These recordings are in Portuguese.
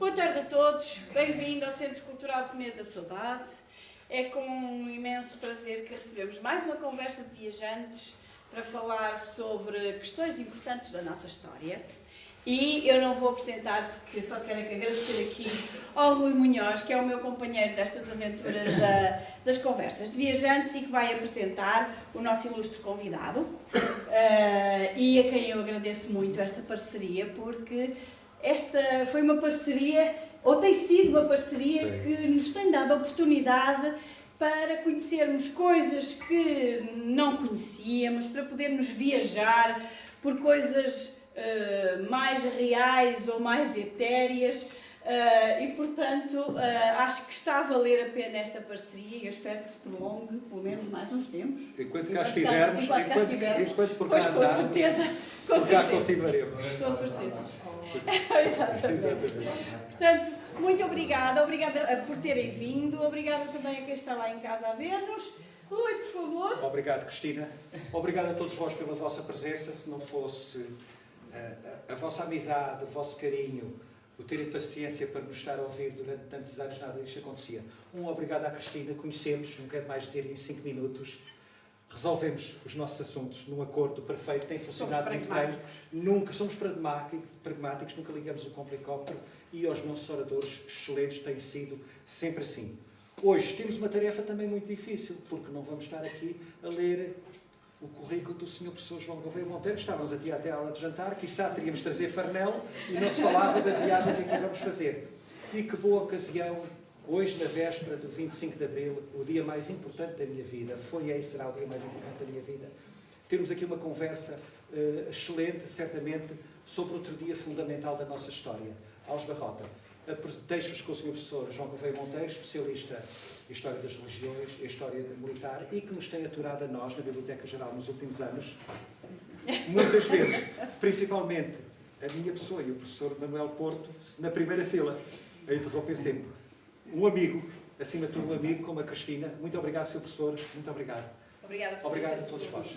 Boa tarde a todos, bem-vindo ao Centro Cultural Penedo da Saudade. É com um imenso prazer que recebemos mais uma conversa de viajantes para falar sobre questões importantes da nossa história. E eu não vou apresentar, porque só quero agradecer aqui ao Rui Munhoz, que é o meu companheiro destas aventuras das conversas de viajantes e que vai apresentar o nosso ilustre convidado. E a quem eu agradeço muito esta parceria, porque esta foi uma parceria, ou tem sido uma parceria que nos tem dado a oportunidade para conhecermos coisas que não conhecíamos, para podermos viajar por coisas mais reais ou mais etéreas e, portanto, acho que está a valer a pena esta parceria e eu espero que se prolongue pelo menos mais uns tempos. Enquanto cá estivermos, enquanto por cá pois, andarmos, com certeza, por cá continuaremos. Com certeza. Exatamente. Portanto, muito obrigada por terem vindo, obrigada também a quem está lá em casa a ver-nos. Rui, por favor. Obrigado, Cristina. Obrigado a todos vós pela vossa presença. Se não fosse a vossa amizade, o vosso carinho, o terem paciência para nos estar a ouvir durante tantos anos, nada disto acontecia. Obrigado à Cristina, conhecemos, não quero mais dizer em 5 minutos, resolvemos os nossos assuntos num acordo perfeito, tem funcionado muito bem. Nunca somos pragmáticos, nunca ligamos o complicóptero e aos nossos oradores excelentes tem sido sempre assim. Hoje temos uma tarefa também muito difícil, porque não vamos estar aqui a ler o currículo do Sr. Professor João Gouveia Monteiro. Estávamos aqui até à hora de jantar, quiçá teríamos de trazer farnel e não se falava da viagem que aqui vamos fazer. E que boa ocasião, hoje na véspera do 25 de Abril, o dia mais importante da minha vida, foi e será o dia mais importante da minha vida, termos aqui uma conversa excelente, certamente, sobre outro dia fundamental da nossa história, Alves Barrota. Deixo-vos com o Sr. Professor João Gouveia Monteiro, especialista em História das Religiões, em História Militar, e que nos tem aturado a nós, na Biblioteca Geral, nos últimos anos, muitas vezes, principalmente a minha pessoa e o professor Manuel Porto, na primeira fila, a interromper sempre. Um amigo, acima de tudo um amigo, como a Cristina. Muito obrigado, Sr. Professor, muito obrigado. Obrigado a todos vós.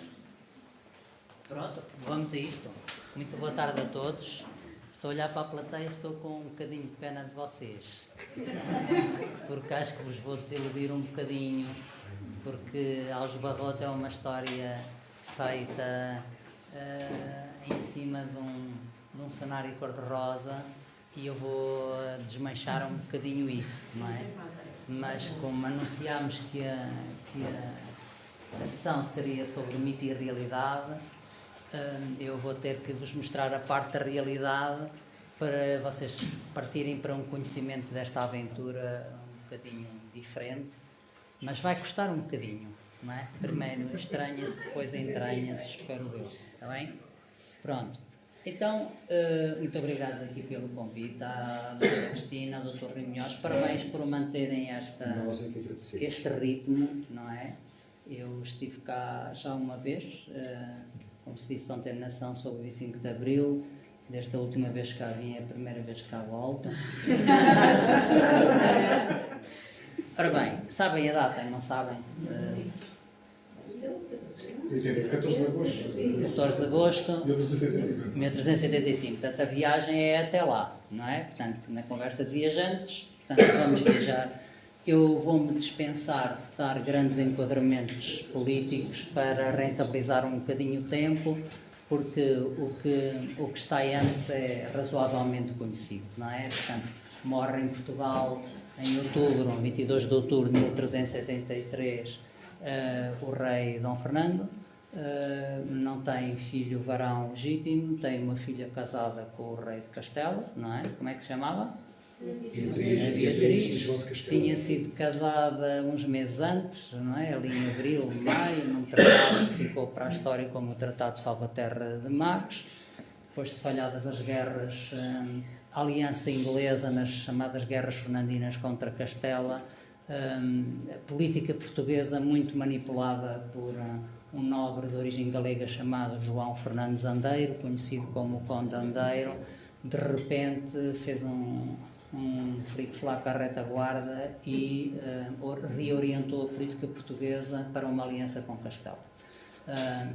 Pronto, vamos a isto. Muito boa tarde a todos. Estou a olhar para a plateia e estou com um bocadinho de pena de vocês, porque acho que vos vou desiludir um bocadinho, porque Alves Barrota é uma história feita em cima de um cenário cor-de-rosa e eu vou desmanchar um bocadinho isso, não é? Mas como anunciámos que a sessão seria sobre mito e realidade, eu vou ter que vos mostrar a parte da realidade para vocês partirem para um conhecimento desta aventura um bocadinho diferente, mas vai custar um bocadinho, não é? Primeiro estranha-se, depois entranha-se, espero eu, está bem? Pronto. Então, muito obrigado aqui pelo convite à Dra. Cristina, ao Dr. Rui Munhoz, parabéns por manterem este ritmo, não é? Eu estive cá já uma vez, como se disse ontem na nação, sobre o 25 de Abril, desde a última vez que cá vim, é a primeira vez que cá volto. Ora bem, sabem a data, não sabem? 14 de agosto. 14 de agosto, 1385. Portanto, a viagem é até lá, não é? Portanto, na conversa de viajantes, portanto, vamos viajar. Eu vou-me dispensar de dar grandes enquadramentos políticos para rentabilizar um bocadinho o tempo, porque o que está antes é razoavelmente conhecido, não é? Portanto, morre em Portugal em outubro, 22 de outubro de 1373, o rei Dom Fernando. Não tem filho varão legítimo, tem uma filha casada com o rei de Castela, não é? Como é que se chamava? Beatriz. Tinha sido casada uns meses antes, não é? Ali em abril, maio, num tratado que ficou para a história como o Tratado de Salvaterra de Marcos. Depois de falhadas as guerras, a aliança inglesa nas chamadas guerras fernandinas contra Castela, a política portuguesa muito manipulada por um nobre de origem galega chamado João Fernandes Andeiro, conhecido como o Conde Andeiro, de repente fez um flic-flac à retaguarda e reorientou a política portuguesa para uma aliança com Castela.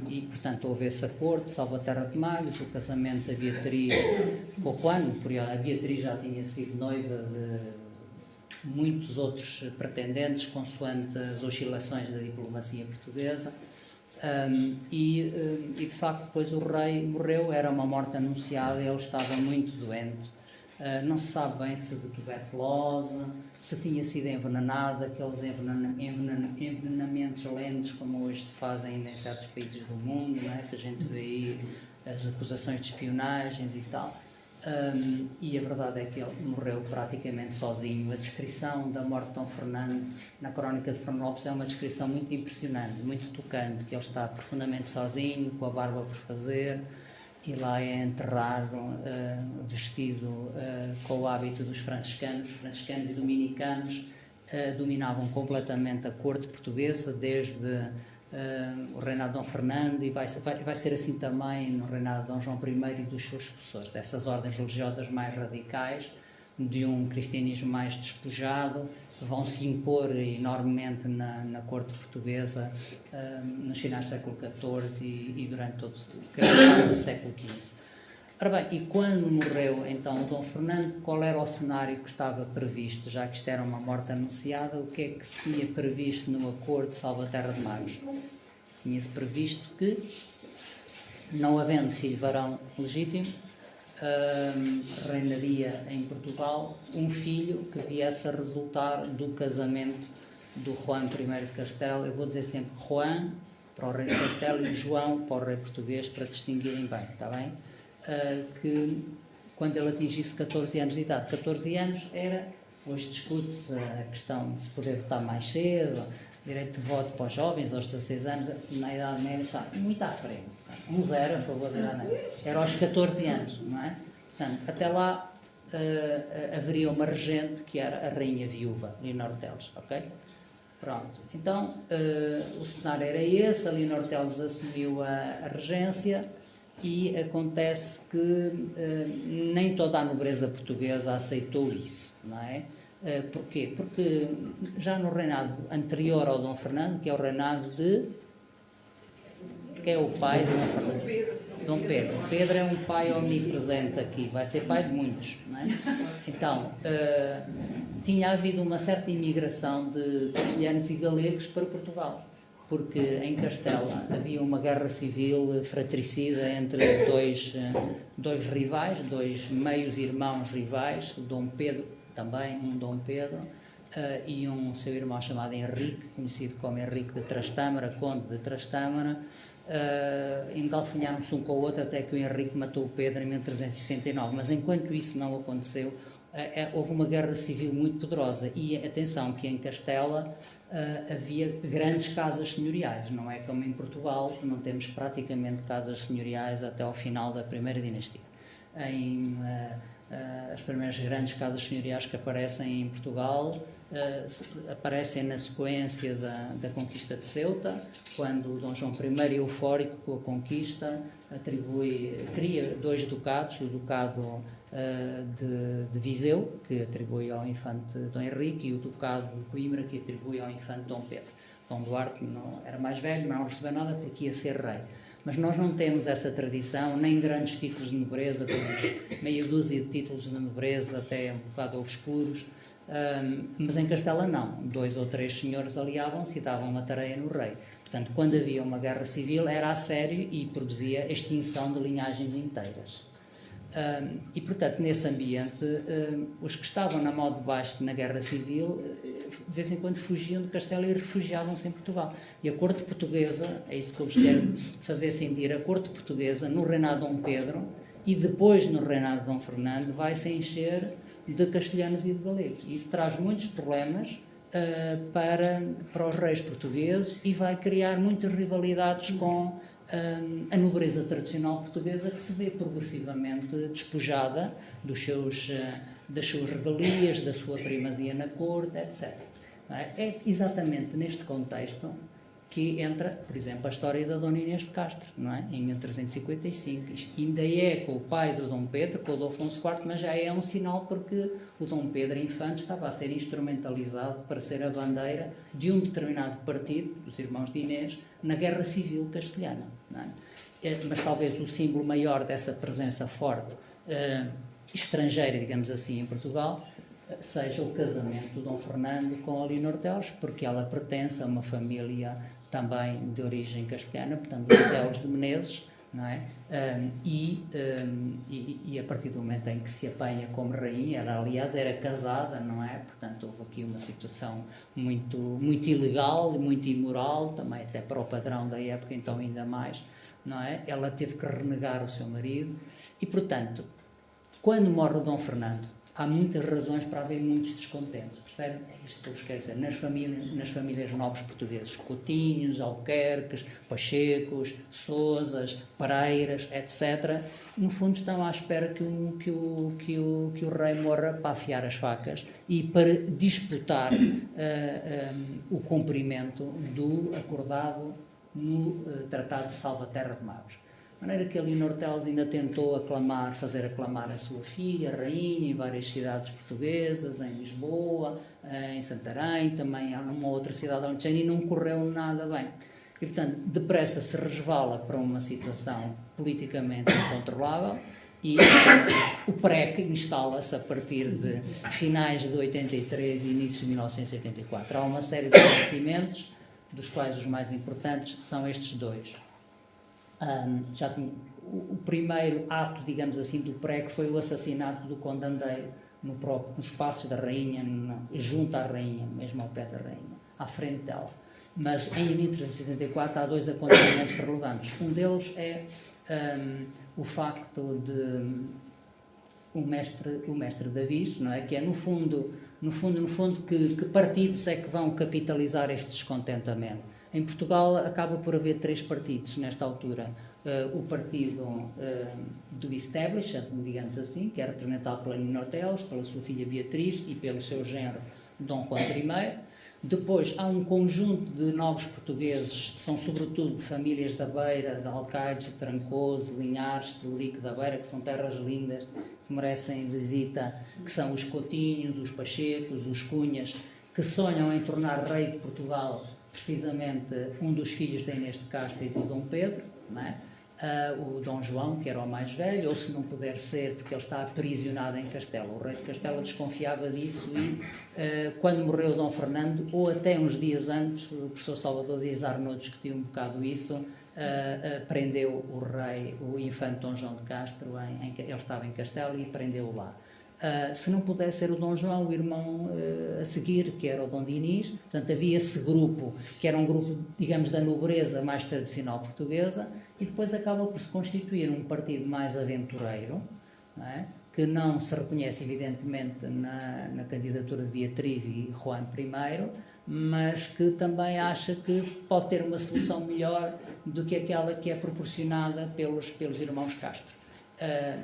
E, portanto, houve esse acordo, Salvaterra de Magos, o casamento da Beatriz com o Juan. A Beatriz já tinha sido noiva de muitos outros pretendentes, consoante as oscilações da diplomacia portuguesa. E de facto depois o rei morreu, era uma morte anunciada, ele estava muito doente, não se sabe bem se de tuberculose, se tinha sido envenenado, aqueles envenenamentos lentos como hoje se fazem ainda em certos países do mundo, não é? Que a gente vê aí as acusações de espionagens e tal. E a verdade é que ele morreu praticamente sozinho. A descrição da morte de Dom Fernando na crónica de Fernando Lopes é uma descrição muito impressionante, muito tocante, que ele está profundamente sozinho, com a barba por fazer, e lá é enterrado vestido com o hábito dos franciscanos. Os franciscanos e dominicanos dominavam completamente a corte portuguesa desde o reinado de Dom Fernando, e vai ser assim também no reinado de Dom João I e dos seus sucessores. Essas ordens religiosas mais radicais, de um cristianismo mais despojado, vão se impor enormemente na corte portuguesa nos finais do século XIV e durante todo o século XV. Ora bem, e quando morreu então o Dom Fernando, qual era o cenário que estava previsto? Já que isto era uma morte anunciada, o que é que se tinha previsto no acordo de Salvaterra de Magos? Tinha-se previsto que, não havendo filho varão legítimo, reinaria em Portugal um filho que viesse a resultar do casamento do Juan I de Castela. Eu vou dizer sempre Juan para o rei de Castela e João para o rei português, para distinguirem bem, está bem? Que quando ele atingisse 14 anos de idade, 14 anos era, hoje discute-se a questão de se poder votar mais cedo, direito de voto para os jovens aos 16 anos, na Idade Média está muito à frente. Um zero a favor da Idade Média. Era aos 14 anos, não é? Portanto, até lá haveria uma regente que era a rainha viúva, Leonor Teles, ok? Pronto. Então, o cenário era esse, a Leonor Teles assumiu a regência. E acontece que nem toda a nobreza portuguesa aceitou isso, não é? Porquê? Porque já no reinado anterior ao Dom Fernando, que é o reinado de... que é o pai de Dom Fernando? Dom Pedro. Pedro é um pai omnipresente aqui, vai ser pai de muitos, não é? Então, tinha havido uma certa imigração de castelhanos e galegos para Portugal, porque em Castela havia uma guerra civil fratricida entre dois rivais, dois meios-irmãos rivais, Dom Pedro, também um Dom Pedro, e um seu irmão chamado Henrique, conhecido como Henrique de Trastâmara, conde de Trastâmara. Engalfinharam-se um com o outro até que o Henrique matou o Pedro em 1369, mas enquanto isso não aconteceu, houve uma guerra civil muito poderosa. E atenção que em Castela havia grandes casas senhoriais, não é como em Portugal, que não temos praticamente casas senhoriais até ao final da primeira dinastia. As primeiras grandes casas senhoriais que aparecem em Portugal aparecem na sequência da conquista de Ceuta, quando Dom João I, eufórico com a conquista, cria dois ducados, o ducado de Viseu, que atribui ao infante Dom Henrique, e o ducado de Coimbra, que atribui ao infante Dom Pedro. Dom Duarte não era mais velho, mas não recebeu nada porque ia ser rei. Mas nós não temos essa tradição, nem grandes títulos de nobreza, temos meia dúzia de títulos de nobreza, até um bocado obscuros, mas em Castela não. 2 ou 3 senhores aliavam-se e davam uma tareia no rei. Portanto, quando havia uma guerra civil, era a sério e produzia a extinção de linhagens inteiras. E, portanto, nesse ambiente, os que estavam na mão de baixo na guerra civil, de vez em quando fugiam de Castela e refugiavam-se em Portugal. E a corte portuguesa, é isso que eu vos quero fazer sentir, a corte portuguesa, no reinado de Dom Pedro e depois no reinado de Dom Fernando, vai se encher de castelhanos e de galegos. E isso traz muitos problemas para os reis portugueses e vai criar muitas rivalidades com a nobreza tradicional portuguesa, que se vê progressivamente despojada das suas regalias, da sua primazia na corte, etc. É exatamente neste contexto que entra, por exemplo, a história da Dona Inês de Castro, não é? Em 1355. Isto ainda é com o pai do Dom Pedro, com o Dom Afonso IV, mas já é um sinal porque o Dom Pedro Infante estava a ser instrumentalizado para ser a bandeira de um determinado partido, dos Irmãos de Inês, na Guerra Civil Castelhana, não é? Mas talvez o símbolo maior dessa presença forte estrangeira, digamos assim, em Portugal, seja o casamento do Dom Fernando com a Leonor Teles, porque ela pertence a uma família também de origem castelhana, portanto, dos Teles de Menezes, não é? E a partir do momento em que se apanha como rainha, aliás, era casada, não é? Portanto, houve aqui uma situação muito, muito ilegal, muito imoral, também até para o padrão da época, então ainda mais, não é? Ela teve que renegar o seu marido e, portanto, quando morre o Dom Fernando, há muitas razões para haver muitos descontentes, percebe? É isto que eu vos quero dizer. Nas famílias nobres portugueses, Coutinhos, Albuquerques, Pachecos, Sousas, Pereiras, etc., no fundo estão à espera que o rei morra para afiar as facas e para disputar o cumprimento do acordado no Tratado de Salvaterra de Magos. De maneira que a Leonor Teles ainda tentou fazer aclamar a sua filha, a rainha, em várias cidades portuguesas, em Lisboa, em Santarém, também numa outra cidade alentejana, e não correu nada bem. E, portanto, depressa se resvala para uma situação politicamente incontrolável e o PREC instala-se a partir de finais de 83 e inícios de 1984. Há uma série de acontecimentos, dos quais os mais importantes são estes dois. O primeiro ato, digamos assim, do PREC foi o assassinato do Conde Andeiro nos Passos da Rainha, junto à Rainha, mesmo ao pé da Rainha, à frente dela. Mas em 1364 há dois acontecimentos relevantes. Um deles é o facto de o mestre Davis, não é? Que é no fundo que partidos é que vão capitalizar este descontentamento. Em Portugal acaba por haver três partidos nesta altura. O partido do establishment, digamos assim, que é representado pela Leonor Teles, pela sua filha Beatriz e pelo seu genro Dom Juan I. Depois há um conjunto de nobres portugueses, que são sobretudo de famílias da Beira, de Alcaides, de Trancoso, Linhares, Celurico da Beira, que são terras lindas, que merecem visita, que são os Coutinhos, os Pachecos, os Cunhas, que sonham em tornar rei de Portugal precisamente um dos filhos da Inês de Castro e do Dom Pedro, não é? O Dom João, que era o mais velho, ou se não puder ser, porque ele está aprisionado em Castela. O rei de Castela desconfiava disso e, quando morreu o Dom Fernando, ou até uns dias antes, o professor Salvador Dias Arnaud discutiu um bocado isso, prendeu o rei, o infante Dom João de Castro, ele estava em Castela e prendeu-o lá. Se não pudesse ser o Dom João, o irmão a seguir, que era o Dom Dinis, portanto havia esse grupo, que era um grupo, digamos, da nobreza mais tradicional portuguesa, e depois acaba por se constituir um partido mais aventureiro, não é? Que não se reconhece evidentemente na candidatura de Beatriz e Juan I, mas que também acha que pode ter uma solução melhor do que aquela que é proporcionada pelos irmãos Castro.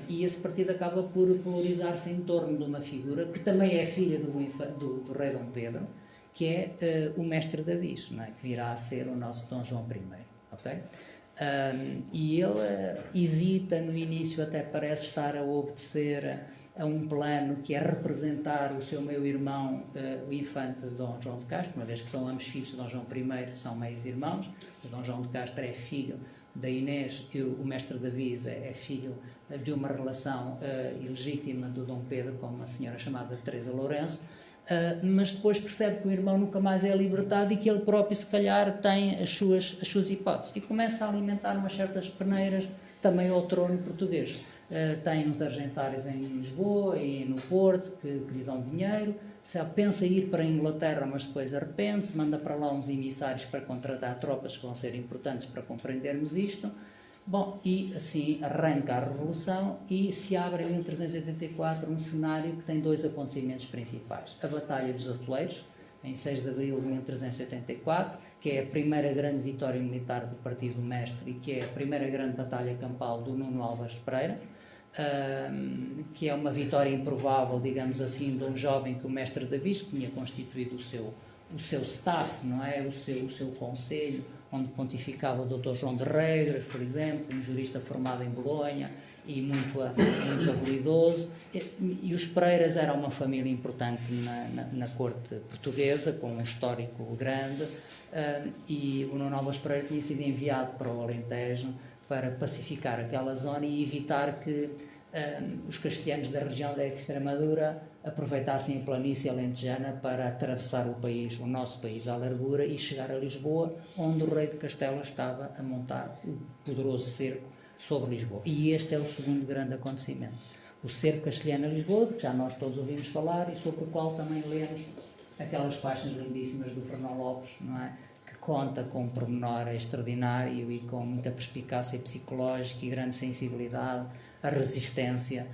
E esse partido acaba por polarizar-se em torno de uma figura que também é filha do rei Dom Pedro, que é o mestre Davis, não é? Que virá a ser o nosso Dom João I. Okay? E ele hesita no início, até parece estar a obedecer a um plano que é representar o seu meio-irmão, o infante Dom João de Castro, uma vez que são ambos filhos de Dom João I, são meios-irmãos. O Dom João de Castro é filho da Inês e o mestre Davis é filho de uma relação ilegítima do Dom Pedro com uma senhora chamada Teresa Lourenço, mas depois percebe que o irmão nunca mais é libertado e que ele próprio, se calhar, tem as suas hipóteses e começa a alimentar umas certas peneiras também ao trono português. Tem uns argentários em Lisboa e no Porto que lhe dão dinheiro, pensa ir para a Inglaterra, mas depois arrepende-se, manda para lá uns emissários para contratar tropas que vão ser importantes para compreendermos isto. Bom, e assim arranca a Revolução e se abre em 1384 um cenário que tem dois acontecimentos principais. A Batalha dos Atoleiros, em 6 de abril de 1384, que é a primeira grande vitória militar do Partido Mestre e que é a primeira grande batalha campal do Nuno Álvares de Pereira, que é uma vitória improvável, digamos assim, de um jovem que o mestre Davis, que tinha constituído o seu staff, não é? o seu conselho, onde pontificava o Dr. João de Regras, por exemplo, um jurista formado em Bolonha e muito habilidoso. E os Pereiras eram uma família importante na corte portuguesa, com um histórico grande, e o Nuno Álvares Pereira tinha sido enviado para o Alentejo para pacificar aquela zona e evitar que os castelhanos da região da Extremadura aproveitassem a planície alentejana para atravessar o país, o nosso país, à largura e chegar a Lisboa, onde o rei de Castela estava a montar o poderoso cerco sobre Lisboa. E este é o segundo grande acontecimento. O cerco castelhano a Lisboa, de que já nós todos ouvimos falar e sobre o qual também lemos aquelas páginas lindíssimas do Fernão Lopes, não é? Que conta com um pormenor extraordinário e com muita perspicácia psicológica e grande sensibilidade a resistência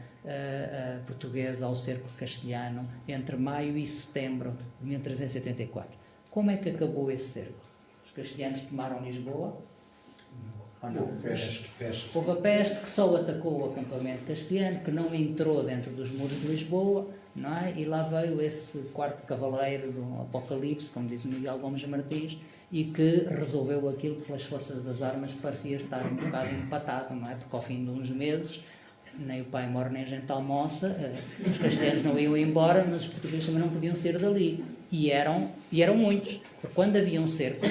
portuguesa ao cerco castelhano entre maio e setembro de 1384. Como é que acabou esse cerco? Os castelhanos tomaram Lisboa? Ou não? Peste. Houve a peste que só atacou o acampamento castelhano, que não entrou dentro dos muros de Lisboa, não é? E lá veio esse quarto cavaleiro do Apocalipse, como diz o Miguel Gomes Martins, e que resolveu aquilo que pelas forças das armas parecia estar um bocado empatado, não é? Porque ao fim de uns meses, nem o pai mora nem a gente almoça, os castelhanos não iam embora, mas os portugueses também não podiam ser dali. E eram muitos, porque quando havia um cerco,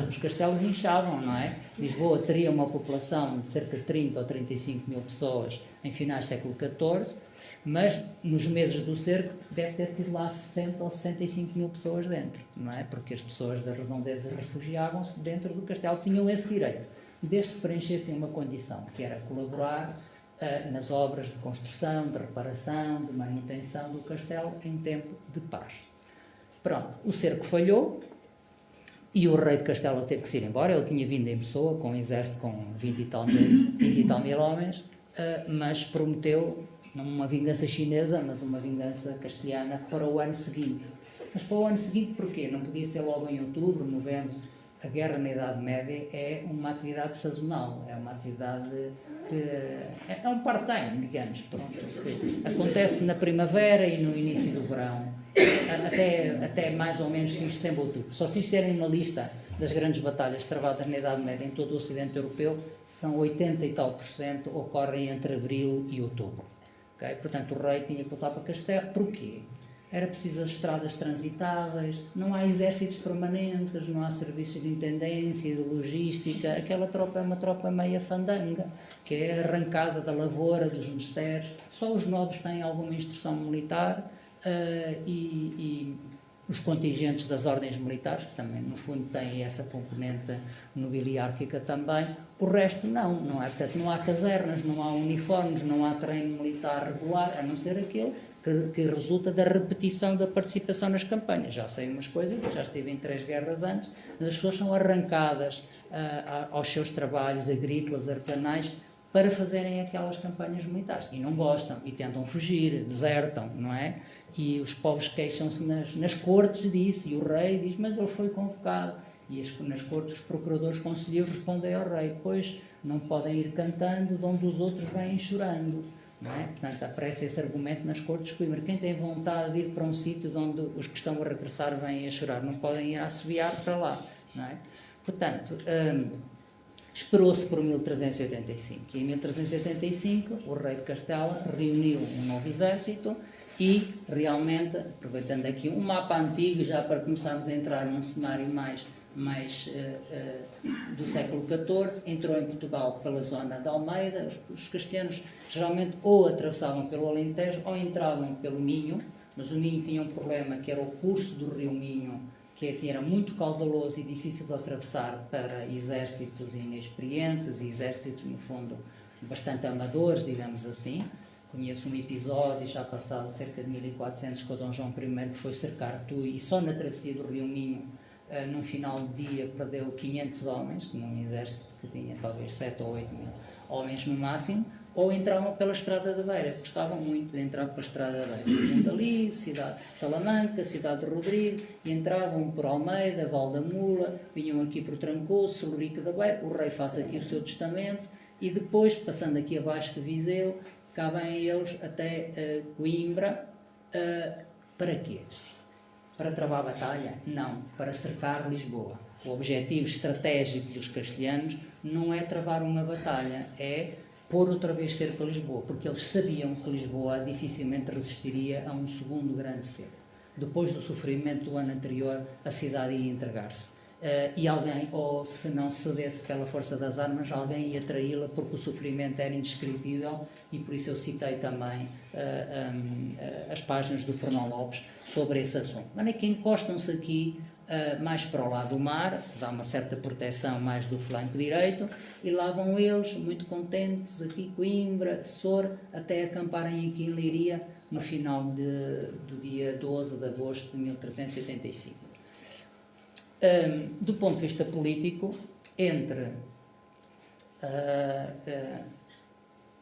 os castelos inchavam, não é? Lisboa teria uma população de cerca de 30 ou 35 mil pessoas em finais do século XIV, mas nos meses do cerco deve ter tido lá 60 ou 65 mil pessoas dentro, não é? Porque as pessoas da redondeza refugiavam-se dentro do castelo, tinham esse direito, desde que preenchessem uma condição, que era colaborar nas obras de construção, de reparação, de manutenção do castelo em tempo de paz. Pronto, o cerco falhou e o rei de Castela teve que se ir embora. Ele tinha vindo em pessoa, com um exército com 20 e tal mil homens, mas prometeu, não uma vingança chinesa, mas uma vingança castelhana para o ano seguinte. Mas para o ano seguinte porquê? Não podia ser logo em outubro, novembro. A guerra na Idade Média é uma atividade sazonal, é uma atividade que é um part-time, digamos, pronto, que acontece na primavera e no início do verão, até mais ou menos fins de setembro, outubro. Só se fizerem uma lista das grandes batalhas travadas na Idade Média em todo o Ocidente Europeu, são 80 e tal % ocorrem entre abril e outubro. Okay? Portanto, o rei tinha que voltar para Castelo. Porquê? Era preciso as estradas transitáveis, não há exércitos permanentes, não há serviços de intendência, de logística. Aquela tropa é uma tropa meia fandanga, que é arrancada da lavoura, dos mistérios. Só os nobres têm alguma instrução militar e os contingentes das ordens militares, que também, no fundo, têm essa componente nobiliárquica também. O resto não é? Portanto, não há casernas, não há uniformes, não há treino militar regular, a não ser aquele que resulta da repetição da participação nas campanhas. Já sei umas coisas, já estive em 3 guerras antes, mas as pessoas são arrancadas aos seus trabalhos agrícolas, artesanais, para fazerem aquelas campanhas militares. E não gostam, e tentam fugir, desertam, não é? E os povos queixam-se nas cortes disso, e o rei diz, mas ele foi convocado. E nas cortes os procuradores conselheiros respondem ao rei, pois não podem ir cantando de onde os outros vêm chorando. Não é? Portanto, aparece esse argumento nas cortes de Coimbra. Quem tem vontade de ir para um sítio de onde os que estão a regressar vêm a chorar, não podem ir a assobiar para lá. Não é? Portanto, esperou-se por 1385. E em 1385, o rei de Castela reuniu um novo exército e, realmente, aproveitando aqui um mapa antigo, já para começarmos a entrar num cenário mais do século XIV, entrou em Portugal pela zona de Almeida. Os castelhanos geralmente ou atravessavam pelo Alentejo ou entravam pelo Minho, mas o Minho tinha um problema, que era o curso do rio Minho, que era muito caudaloso e difícil de atravessar para exércitos inexperientes e exércitos, no fundo, bastante amadores, digamos assim. Conheço um episódio, já passado cerca de 1400, com o Dom João I, que foi cercar Tui, e só na travessia do rio Minho, num final de dia, perdeu 500 homens, num exército que tinha talvez 7 ou 8 mil homens no máximo, ou entravam pela Estrada da Beira, gostavam muito de entrar pela Estrada da Beira. Vinham dali, cidade Salamanca, cidade de Rodrigo, e entravam por Almeida, Val da Mula, vinham aqui por Trancoso, Lorica da Beira, o rei faz aqui o seu testamento, e depois, passando aqui abaixo de Viseu, cá vêm eles até Coimbra. Para quê? Para travar a batalha? Não, para cercar Lisboa. o objetivo estratégico dos castelhanos não é travar uma batalha, é pôr outra vez cerco a Lisboa, porque eles sabiam que Lisboa dificilmente resistiria a um segundo grande cerco. Depois do sofrimento do ano anterior, a cidade ia entregar-se. E alguém, ou se não cedesse pela força das armas, alguém ia traí-la, porque o sofrimento era indescritível, e por isso eu citei também as páginas do Fernão Lopes sobre esse assunto. Mas é que encostam-se aqui mais para o lado do mar, dá uma certa proteção mais do flanco direito, e lá vão eles, muito contentes, aqui Coimbra, Sor, até acamparem aqui em Leiria no final do dia 12 de agosto de 1385. Do ponto de vista político, entre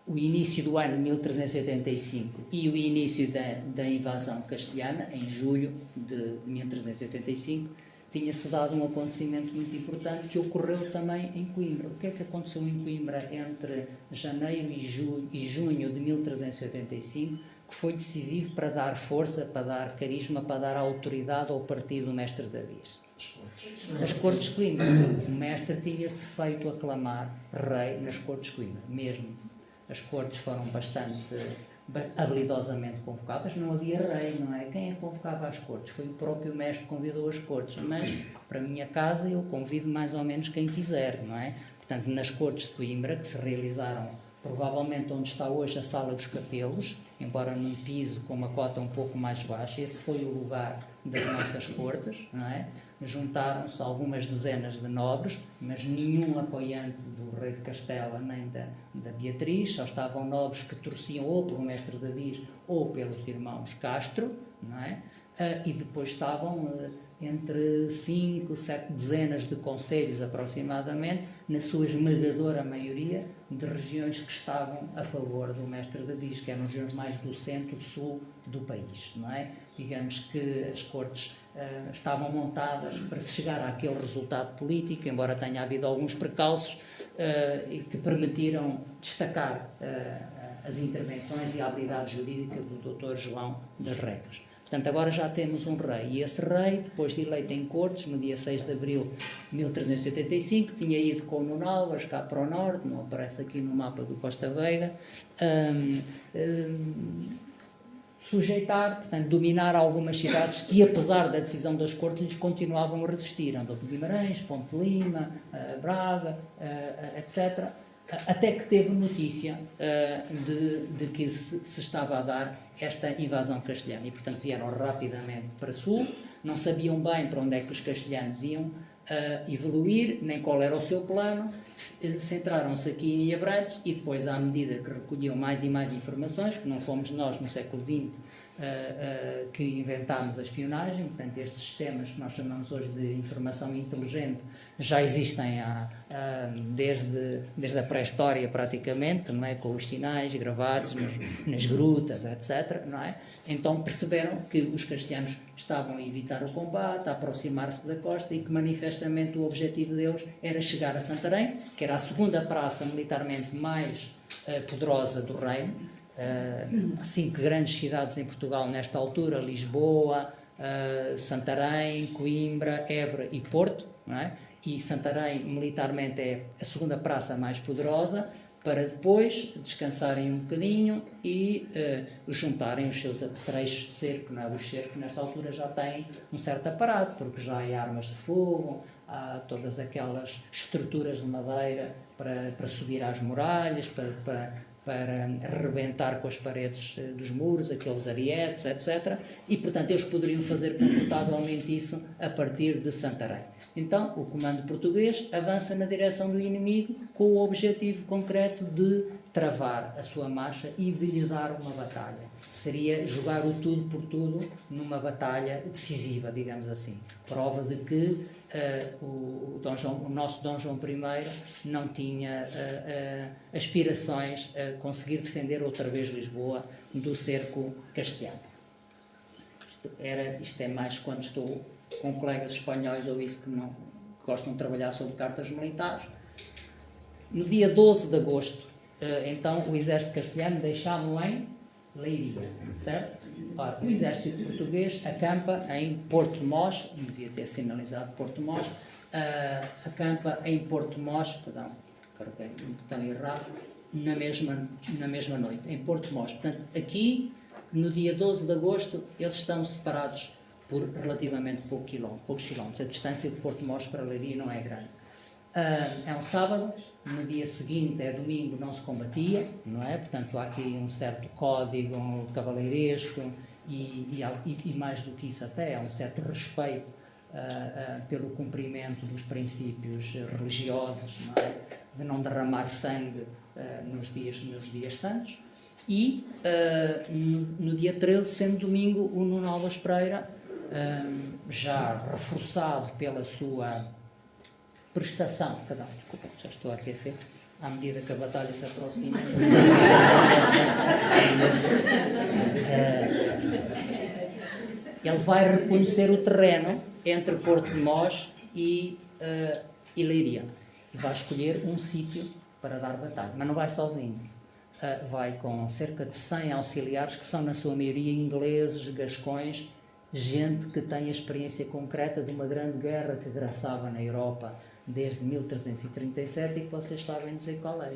o início do ano de 1385 e o início da invasão castelhana, em julho de 1385, tinha-se dado um acontecimento muito importante que ocorreu também em Coimbra. O que é que aconteceu em Coimbra entre janeiro e junho de 1385, que foi decisivo para dar força, para dar carisma, para dar autoridade ao partido do Mestre David? As Cortes de Coimbra. O mestre tinha-se feito aclamar rei nas Cortes de Coimbra, mesmo. As cortes foram bastante habilidosamente convocadas, não havia rei, não é? Quem é que convocava as cortes? Foi o próprio mestre que convidou as cortes, mas para a minha casa eu convido mais ou menos quem quiser, não é? Portanto, nas Cortes de Coimbra, que se realizaram provavelmente onde está hoje a Sala dos Capelos, embora num piso com uma cota um pouco mais baixa, esse foi o lugar das nossas cortes, não é? Juntaram-se algumas dezenas de nobres, mas nenhum apoiante do rei de Castela nem da Beatriz, só estavam nobres que torciam ou pelo mestre David ou pelos irmãos Castro, não é? E depois estavam entre 5, 7 dezenas de concelhos aproximadamente, na sua esmagadora maioria, de regiões que estavam a favor do mestre David, que eram regiões mais do centro-sul do país, não é? Digamos que as cortes estavam montadas para se chegar àquele resultado político, embora tenha havido alguns precalços que permitiram destacar as intervenções e a habilidade jurídica do Dr. João das Regras. Portanto, agora já temos um rei, e esse rei, depois de eleito em Cortes, no dia 6 de abril de 1385, tinha ido com o Nuno Alves cá para o norte, não aparece aqui no mapa do Costa Veiga, sujeitar, portanto, dominar algumas cidades que, apesar da decisão das Cortes, lhes continuavam a resistir. Andou de Guimarães, Ponte Lima, Braga, etc., até que teve notícia de que se estava a dar esta invasão castelhana. E, portanto, vieram rapidamente para sul, não sabiam bem para onde é que os castelhanos iam evoluir, nem qual era o seu plano, centraram-se aqui em Abrantes e depois, à medida que recolhiam mais e mais informações, que não fomos nós no século XX que inventámos a espionagem, portanto estes sistemas que nós chamamos hoje de informação inteligente já existem desde a pré-história praticamente, não é? Com os sinais gravados nas grutas, etc., não é? Então perceberam que os castelhanos estavam a evitar o combate, a aproximar-se da costa e que manifestamente o objetivo deles era chegar a Santarém, que era a segunda praça militarmente mais poderosa do reino. 5 grandes cidades em Portugal nesta altura: Lisboa, Santarém, Coimbra, Évora e Porto, não é? E Santarém militarmente é a segunda praça mais poderosa, para depois descansarem um bocadinho e juntarem os seus apetrechos de cerco, não é? Os cercos nesta altura já têm um certo aparato, porque já há armas de fogo, há todas aquelas estruturas de madeira para subir às muralhas, para arrebentar com as paredes dos muros, aqueles arietes, etc. E, portanto, eles poderiam fazer confortavelmente isso a partir de Santarém. Então, o comando português avança na direção do inimigo com o objetivo concreto de travar a sua marcha e de lhe dar uma batalha. Seria jogar o tudo por tudo numa batalha decisiva, digamos assim. Prova de que o nosso Dom João I não tinha aspirações a conseguir defender outra vez Lisboa do cerco castelhano. Isto é mais quando estou com colegas espanhóis ou isso que gostam de trabalhar sobre cartas militares. No dia 12 de agosto, então, o exército castelhano deixava-o em Leiria, certo? Ora, o exército português acampa em Porto de Mós, devia ter sinalizado Porto de Mós, acampa em Porto Mós, perdão, carreguei um botão errado, na mesma noite, em Porto Mós. Portanto, aqui, no dia 12 de agosto, eles estão separados por relativamente poucos quilómetros. A distância de Porto Mós para Leiria não é grande. É um sábado, no dia seguinte, é domingo, não se combatia, não é? Portanto, há aqui um certo código cavalheiresco e mais do que isso até, há um certo respeito pelo cumprimento dos princípios religiosos, não é? De não derramar sangue nos dias santos. E no dia 13, sendo domingo, o Nuno Alves Pereira, já reforçado pela sua prestação, perdão, desculpa, já estou a aquecer, à medida que a batalha se aproxima. Ele vai reconhecer o terreno entre Porto de Mós e Leiria e vai escolher um sítio para dar batalha, mas não vai sozinho. Vai com cerca de 100 auxiliares, que são na sua maioria ingleses, gascões, gente que tem a experiência concreta de uma grande guerra que graçava na Europa desde 1337 e que vocês sabem dizer qual é.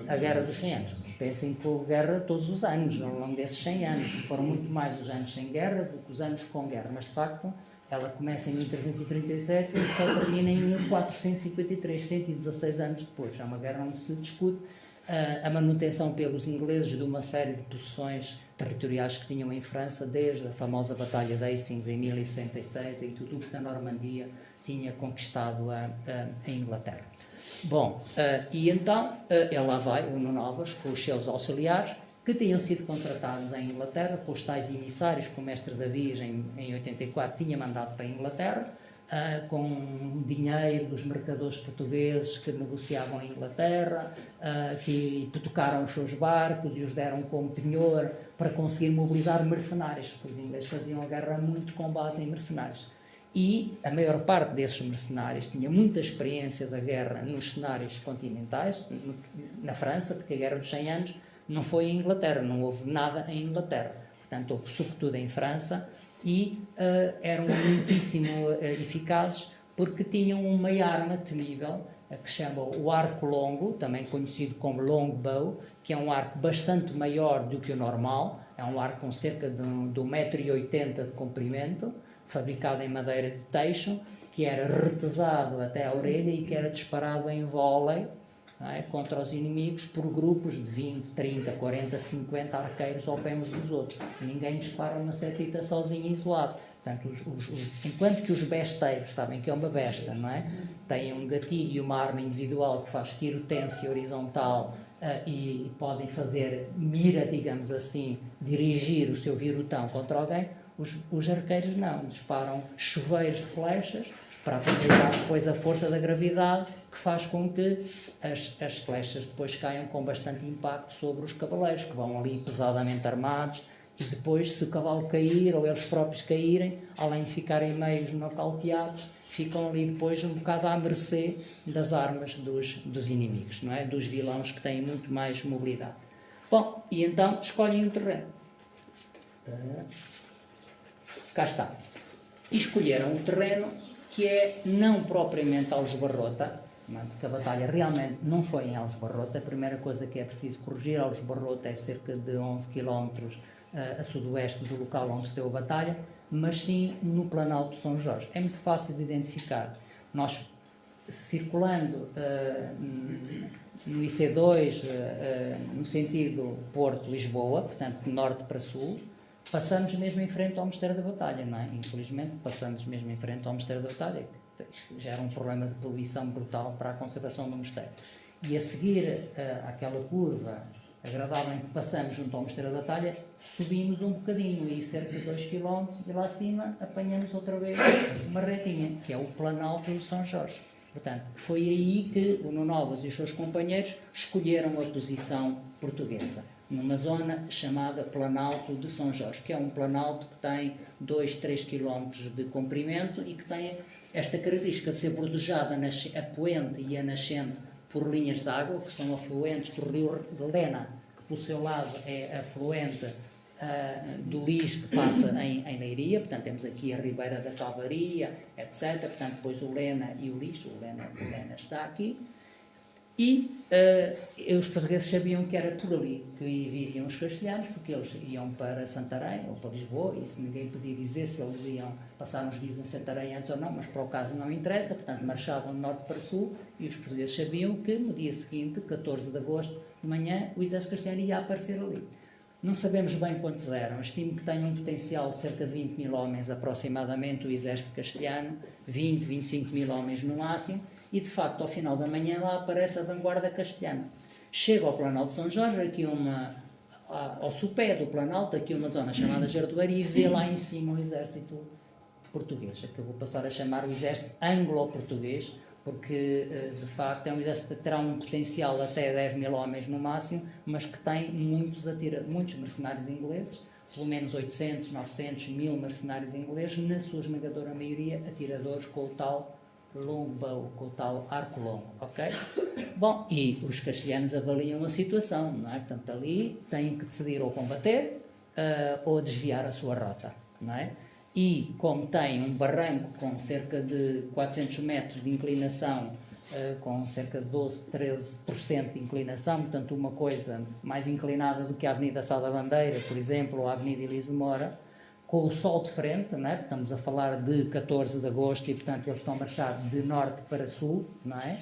A Guerra dos 100 Anos. Pensem que houve guerra todos os anos, ao longo desses 100 anos. Foram muito mais os anos sem guerra do que os anos com guerra, mas de facto ela começa em 1337 e só termina em 1453, 116 anos depois. É uma guerra onde se discute a manutenção pelos ingleses de uma série de possessões territoriais que tinham em França, desde a famosa Batalha de Hastings em 1066, em que o Duque da Normandia tinha conquistado a Inglaterra. Bom, e então ele lá vai, o Nuno Alves, com os seus auxiliares, que tinham sido contratados em Inglaterra, com os tais emissários que o mestre Davies, em 84, tinha mandado para a Inglaterra, com dinheiro dos mercadores portugueses que negociavam em Inglaterra, que hipotecaram os seus barcos e os deram como penhor para conseguir mobilizar mercenários, porque os ingleses faziam a guerra muito com base em mercenários. E a maior parte desses mercenários tinha muita experiência da guerra nos cenários continentais, na França, porque a Guerra dos 100 Anos não foi em Inglaterra, não houve nada em Inglaterra. Portanto, houve sobretudo em França e eram muitíssimo eficazes porque tinham uma arma temível que se chama o arco longo, também conhecido como longbow, que é um arco bastante maior do que o normal, é um arco com cerca de 1,80 m de comprimento, fabricado em madeira de teixo, que era retesado até a orelha e que era disparado em vôlei, contra os inimigos por grupos de 20, 30, 40, 50 arqueiros ao pé uns dos outros. Ninguém dispara uma setita sozinho e isolado. Portanto, enquanto que os besteiros, sabem que é uma besta, não é? Têm um gatilho e uma arma individual que faz tirotência horizontal e podem fazer mira, digamos assim, dirigir o seu virutão contra alguém, os arqueiros não, disparam chuveiros de flechas para aproveitar depois a força da gravidade que faz com que as flechas depois caiam com bastante impacto sobre os cavaleiros, que vão ali pesadamente armados, e depois, se o cavalo cair ou eles próprios caírem, além de ficarem meios nocauteados, ficam ali depois um bocado à mercê das armas dos inimigos, não é? Dos vilões que têm muito mais mobilidade. Bom, e então escolhem um terreno. Cá está. E escolheram um terreno que é não propriamente Aljubarrota, porque a batalha realmente não foi em Aljubarrota. A primeira coisa que é preciso corrigir, Aljubarrota é cerca de 11 km a sudoeste do local onde se deu a batalha, mas sim no Planalto de São Jorge. É muito fácil de identificar. Nós, circulando no IC2, no sentido Porto-Lisboa, portanto de norte para sul, passamos mesmo em frente ao Mosteiro da Batalha, não é? Infelizmente, passamos mesmo em frente ao Mosteiro da Batalha, que isto já era um problema de poluição brutal para a conservação do mosteiro. E a seguir àquela curva agradável em que passamos junto ao Mosteiro da Batalha, subimos um bocadinho, aí cerca de 2 km, e lá acima apanhamos outra vez uma retinha, que é o Planalto de São Jorge. Portanto, foi aí que o Nuno Alves e os seus companheiros escolheram a posição portuguesa, numa zona chamada Planalto de São Jorge, que é um planalto que tem 2, 3 km de comprimento e que tem esta característica de ser bordejada a poente e a nascente por linhas de água, que são afluentes do rio Lena, que pelo seu lado é afluente do Lis, que passa em Leiria, portanto temos aqui a Ribeira da Calvaria, etc. Portanto, depois o Lena e o Lis, o Lena está aqui. E os portugueses sabiam que era por ali que viriam os castelhanos, porque eles iam para Santarém ou para Lisboa, e se ninguém podia dizer se eles iam passar uns dias em Santarém antes ou não, mas para o caso não interessa, portanto marchavam de norte para sul, e os portugueses sabiam que no dia seguinte, 14 de agosto de manhã, o exército castelhano ia aparecer ali. Não sabemos bem quantos eram, estimo que tenham um potencial de cerca de 20 mil homens aproximadamente, o exército castelhano, 20, 25 mil homens no máximo, e de facto ao final da manhã lá aparece a vanguarda castelhana. Chega ao Planalto de São Jorge, aqui ao sopé do Planalto, aqui uma zona chamada Jardoeira, e vê lá em cima o exército português, que eu vou passar a chamar o exército anglo-português, porque de facto é um exército que terá um potencial até 10 mil homens no máximo, mas que tem muitos mercenários ingleses, pelo menos 800, 900, 1000 mercenários ingleses, na sua esmagadora maioria atiradores com o tal longbow, com o tal arco longo, ok? Bom, e os castelhanos avaliam a situação, não é? Portanto, ali têm que decidir ou combater ou desviar a sua rota, não é? E como tem um barranco com cerca de 400 metros de inclinação, com cerca de 12, 13% de inclinação, portanto uma coisa mais inclinada do que a Avenida Sá da Bandeira, por exemplo, ou a Avenida Elise de Moura, com o sol de frente, não é? Estamos a falar de 14 de agosto e, portanto, eles estão a marchar de norte para sul, não é?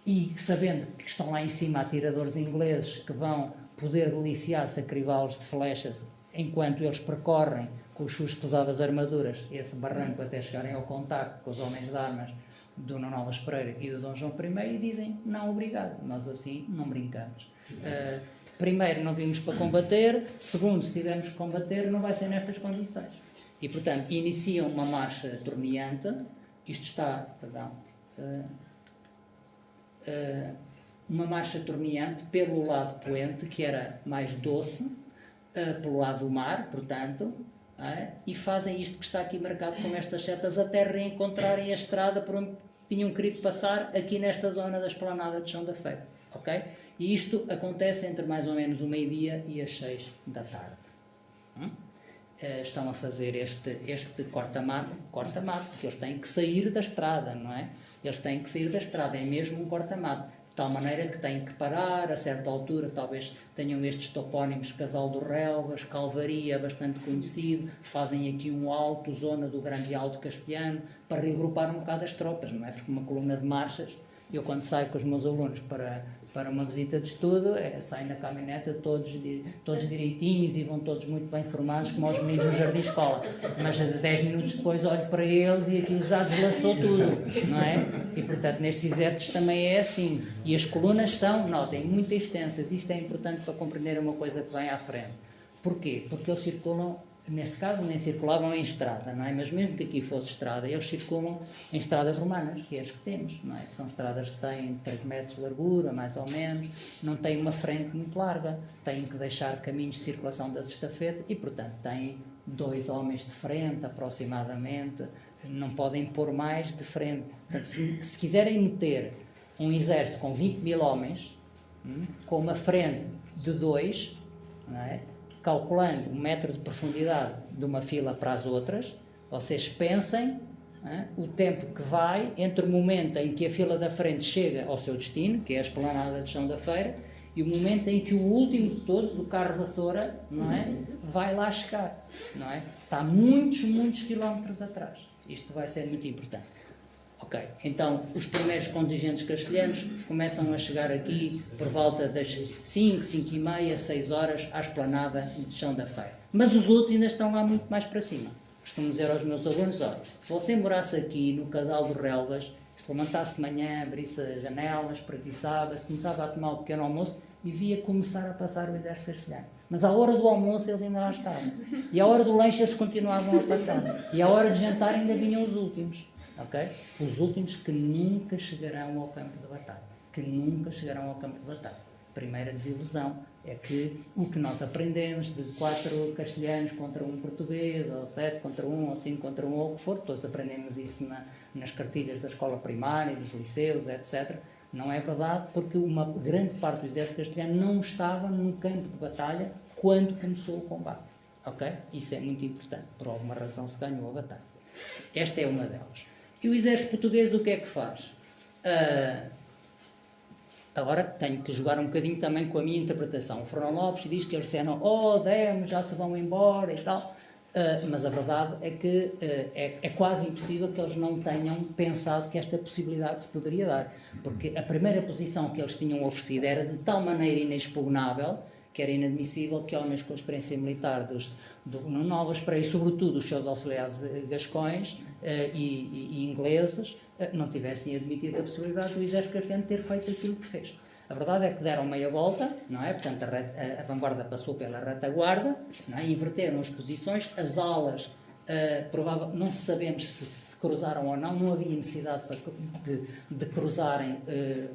E sabendo que estão lá em cima atiradores ingleses que vão poder deliciar-se a crivá-los de flechas enquanto eles percorrem com as suas pesadas armaduras esse barranco até chegarem ao contacto com os homens de armas do Nuno Alves Pereira e do Dom João I, e dizem, não, obrigado, nós assim não brincamos. Primeiro, não vimos para combater. Segundo, se tivermos que combater, não vai ser nestas condições. E, portanto, iniciam uma marcha torneante. Isto está, uma marcha torneante pelo lado poente, que era mais doce, pelo lado do mar, portanto, e fazem isto que está aqui marcado com estas setas até reencontrarem a estrada por onde tinham querido passar aqui nesta zona da esplanada de Chão da Feira. Ok? E isto acontece entre mais ou menos o meio-dia e as 6 da tarde. Estão a fazer este corta-mato, porque eles têm que sair da estrada, não é? Eles têm que sair da estrada, é mesmo um corta-mato. De tal maneira que têm que parar, a certa altura talvez tenham estes topónimos, Casal do Relvas, Calvaria, bastante conhecido, fazem aqui um alto, zona do Grande Alto Castelhano, para reagrupar um bocado as tropas, não é? Porque uma coluna de marchas, eu quando saio com os meus alunos para uma visita de estudo, saem na caminhoneta todos direitinhos e vão todos muito bem formados, como os meninos no jardim de escola. Mas 10 minutos depois olho para eles e aquilo já deslaçou tudo, não é? E, portanto, nestes exércitos também é assim. E as colunas são, notem, muito extensas. Isto é importante para compreender uma coisa que vem à frente. Porquê? Porque eles circulam, neste caso nem circulavam em estrada, não é? Mas mesmo que aqui fosse estrada, eles circulam em estradas romanas, que é as que temos, não é? Que são estradas que têm 3 metros de largura, mais ou menos, não têm uma frente muito larga, têm que deixar caminhos de circulação das estafetas e, portanto, têm 2 homens de frente, aproximadamente, não podem pôr mais de frente. Portanto, se quiserem meter um exército com 20 mil homens, com uma frente de 2, não é? Calculando 1 metro de profundidade de uma fila para as outras, vocês pensem o tempo que vai entre o momento em que a fila da frente chega ao seu destino, que é a esplanada de Chão da Feira, e o momento em que o último de todos, o carro vassoura, não é, vai lá chegar, não é? Está muitos quilómetros atrás. Isto vai ser muito importante. Ok, então os primeiros contingentes castelhanos começam a chegar aqui por volta das 5, 5 e meia, 6 horas à esplanada de Chão da Feira. Mas os outros ainda estão lá muito mais para cima. Costumo dizer aos meus alunos, olha, se você morasse aqui no Casal do Relvas, se levantasse de manhã, abrisse as janelas, espreguiçava-se, começava a tomar o pequeno almoço e via começar a passar o exército castelhano. Mas à hora do almoço eles ainda lá estavam. E à hora do lanche eles continuavam a passar. E à hora de jantar ainda vinham os últimos. Okay? Os últimos que nunca chegarão ao campo de batalha. Que nunca chegarão ao campo de batalha. Primeira desilusão é que o que nós aprendemos de 4 castelhanos contra 1 português, ou 7 contra 1, ou 5 contra 1, ou o que for, todos aprendemos isso nas cartilhas da escola primária, dos liceus, etc. Não é verdade, porque uma grande parte do exército castelhano não estava no campo de batalha quando começou o combate. ok? Isso é muito importante. Por alguma razão se ganhou a batalha. Esta é uma delas. E o exército português o que é que faz? Agora tenho que jogar um bocadinho também com a minha interpretação. O Fernão Lopes diz que eles disseram, demos, já se vão embora e tal. Mas a verdade é que é quase impossível que eles não tenham pensado que esta possibilidade se poderia dar. Porque a primeira posição que eles tinham oferecido era de tal maneira inexpugnável que era inadmissível que homens com experiência militar do Novas Pereira, e sobretudo os seus auxiliares gascões e ingleses, não tivessem admitido a possibilidade do exército castelhano ter feito aquilo que fez. A verdade é que deram meia volta, não é? Portanto, a vanguarda passou pela retaguarda, não é? Inverteram as posições, as alas, não sabemos se cruzaram ou não havia necessidade de cruzarem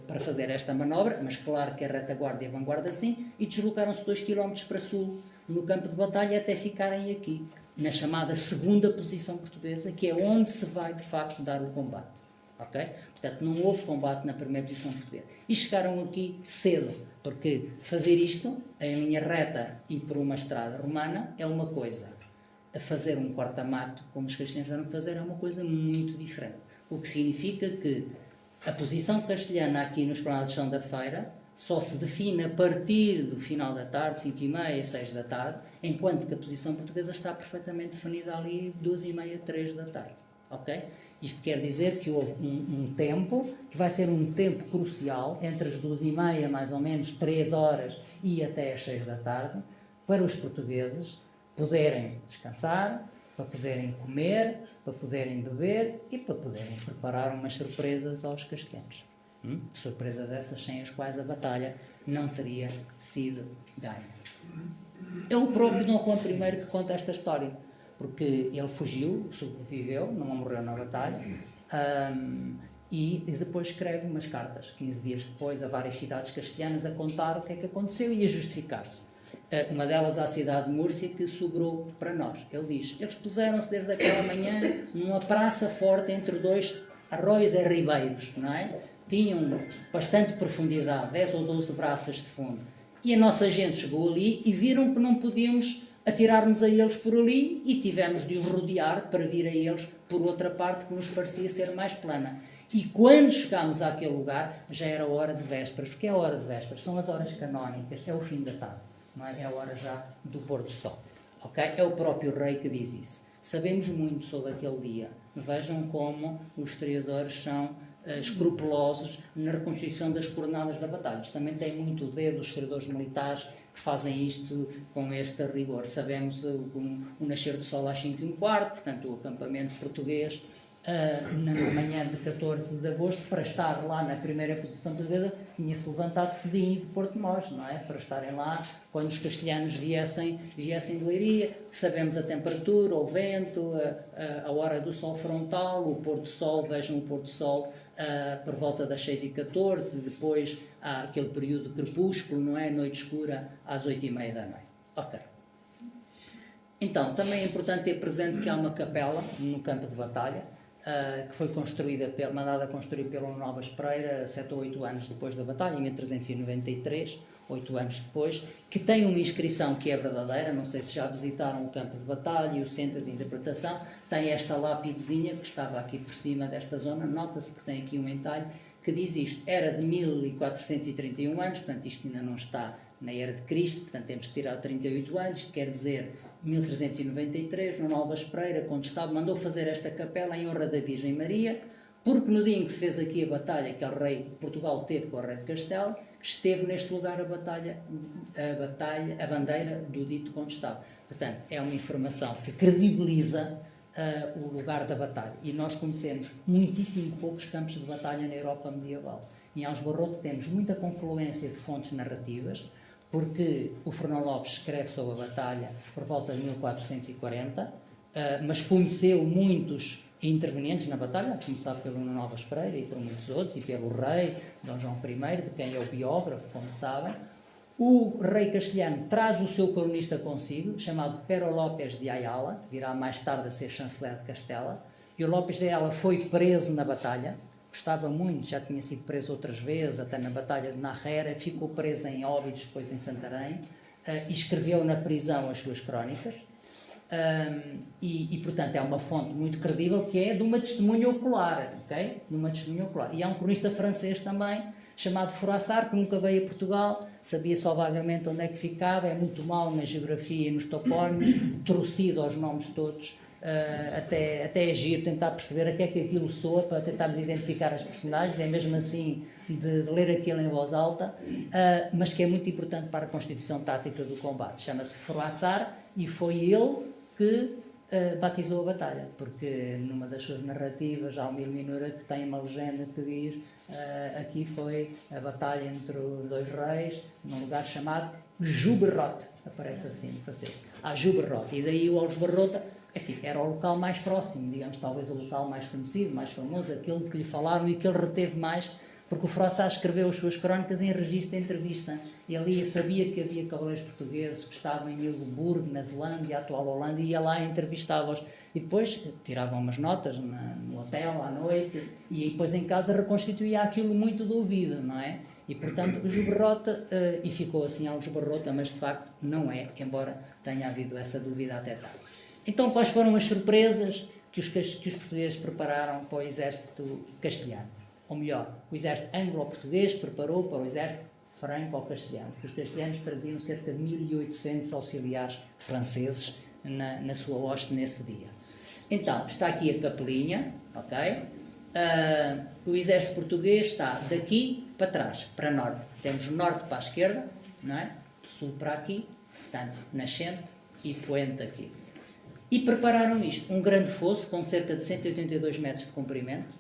para fazer esta manobra, mas claro que a retaguarda e a vanguarda sim, e deslocaram-se 2 km para sul no campo de batalha até ficarem aqui, na chamada segunda posição portuguesa, que é onde se vai de facto dar o combate. Okay? Portanto, não houve combate na primeira posição portuguesa. E chegaram aqui cedo, porque fazer isto em linha reta e por uma estrada romana é uma coisa. A fazer um corta-mato, como os castelhanos eram a fazer, é uma coisa muito diferente. O que significa que a posição castelhana aqui no Esplanado de Chão da Feira só se define a partir do final da tarde, 5h30, 6 da tarde, enquanto que a posição portuguesa está perfeitamente definida ali 2h30, 3 da tarde. Ok? Isto quer dizer que houve um tempo, que vai ser um tempo crucial, entre as 2h30, mais ou menos, 3 horas e até as 6 da tarde, para os portugueses poderem descansar, para poderem comer, para poderem beber e para poderem preparar umas surpresas aos castelhanos. Surpresas essas sem as quais a batalha não teria sido ganha. É o próprio Dom Juan I que conta esta história, porque ele fugiu, sobreviveu, não morreu na batalha, e depois escreve umas cartas, 15 dias depois, a várias cidades castelhanas a contar o que é que aconteceu e a justificar-se. Uma delas à cidade de Múrcia, que sobrou para nós. Ele diz, eles puseram-se desde aquela manhã numa praça forte entre 2 arroios e ribeiros, não é? Tinham bastante profundidade, 10 ou 12 braças de fundo. E a nossa gente chegou ali e viram que não podíamos atirar-nos a eles por ali e tivemos de os rodear para vir a eles por outra parte que nos parecia ser mais plana. E quando chegámos àquele lugar, já era hora de vésperas. O que é a hora de vésperas? São as horas canónicas, é o fim da tarde. Não é? É a hora já do pôr do sol. Okay? É o próprio rei que diz isso. Sabemos muito sobre aquele dia. Vejam como os historiadores são escrupulosos na reconstituição das coordenadas da batalha. Também tem muito o dedo dos historiadores militares que fazem isto com este rigor. Sabemos o nascer do sol às 5h15, portanto o acampamento português na manhã de 14 de agosto, para estar lá na primeira posição portuguesa, tinha-se levantado cedinho de Porto Mós, não é? Para estarem lá quando os castelhanos viessem de Leiria. Sabemos a temperatura, o vento, a hora do sol frontal, o pôr do sol, vejam o pôr do sol por volta das 6h14, depois há aquele período de crepúsculo, não é? Noite escura às 8h30 da noite. Ok. Então, também é importante ter presente que há uma capela no campo de batalha, que foi mandada construir pelo Novas Pereira 7 ou 8 anos depois da batalha, em 1393, 8 anos depois, que tem uma inscrição que é verdadeira. Não sei se já visitaram o campo de batalha e o centro de interpretação. Tem esta lápidezinha que estava aqui por cima desta zona, nota-se porque tem aqui um entalhe que diz isto. Era de 1431 anos, portanto isto ainda não está na era de Cristo, portanto temos que tirar 38 anos, isto quer dizer 1393, no Novas Pereira, quando estava, mandou fazer esta capela em honra da Virgem Maria, porque no dia em que se fez aqui a batalha que o rei de Portugal teve com o rei de Castelo, esteve neste lugar a bandeira do dito condestado. Portanto, é uma informação que credibiliza o lugar da batalha. E nós conhecemos muitíssimo poucos campos de batalha na Europa medieval. Em Aljubarrota temos muita confluência de fontes narrativas, porque o Fernão Lopes escreve sobre a batalha por volta de 1440, mas conheceu muitos intervenientes na batalha, a começar pelo Novas Pereira e por muitos outros, e pelo rei Dom João I, de quem é o biógrafo, como sabem. O rei castelhano traz o seu cronista consigo, chamado Pero López de Ayala, que virá mais tarde a ser chanceler de Castela, e o López de Ayala foi preso na batalha. Gostava muito, já tinha sido preso outras vezes, até na Batalha de Narrera, ficou preso em Óbidos, depois em Santarém, e escreveu na prisão as suas crónicas. Portanto, é uma fonte muito credível que é de uma testemunha ocular, ok? De uma testemunha ocular. E há um cronista francês também, chamado Froissart, que nunca veio a Portugal, sabia só vagamente onde é que ficava, é muito mau na geografia e nos topónimos, torcido aos nomes todos, até é giro tentar perceber a que é que aquilo soa, para tentarmos identificar as personagens, é mesmo assim de ler aquilo em voz alta, mas que é muito importante para a constituição tática do combate. Chama-se Froissart e foi ele que batizou a batalha, porque numa das suas narrativas há uma Ilminura que tem uma legenda que diz aqui foi a batalha entre os dois reis num lugar chamado Juberrot, aparece assim no francês, a Juberrot, e daí o Aljubarrota, enfim, era o local mais próximo, digamos, talvez o local mais conhecido, mais famoso, aquele que lhe falaram e que ele reteve mais, porque o Froissart escreveu as suas crónicas em registro de entrevista. Ele sabia que havia cavaleiros portugueses que estavam em Middelburg, na Zelândia, a atual Holanda, e ia lá e entrevistava-os. E depois tiravam umas notas no hotel, à noite, e depois em casa reconstituía aquilo muito do ouvido, não é? E, portanto, o Juberrota, e ficou assim ao Juberrota, mas de facto não é, embora tenha havido essa dúvida até tarde. Então, quais foram as surpresas que os portugueses prepararam para o exército castelhano? Ou melhor, o exército anglo-português preparou para o exército franco-castelhano, porque os castelhanos traziam cerca de 1.800 auxiliares franceses na sua hoste nesse dia. Então, está aqui a capelinha, ok? O exército português está daqui para trás, para norte. Temos norte para a esquerda, não é? Sul para aqui, portanto, nascente e poente aqui. E prepararam isto, um grande fosso com cerca de 182 metros de comprimento,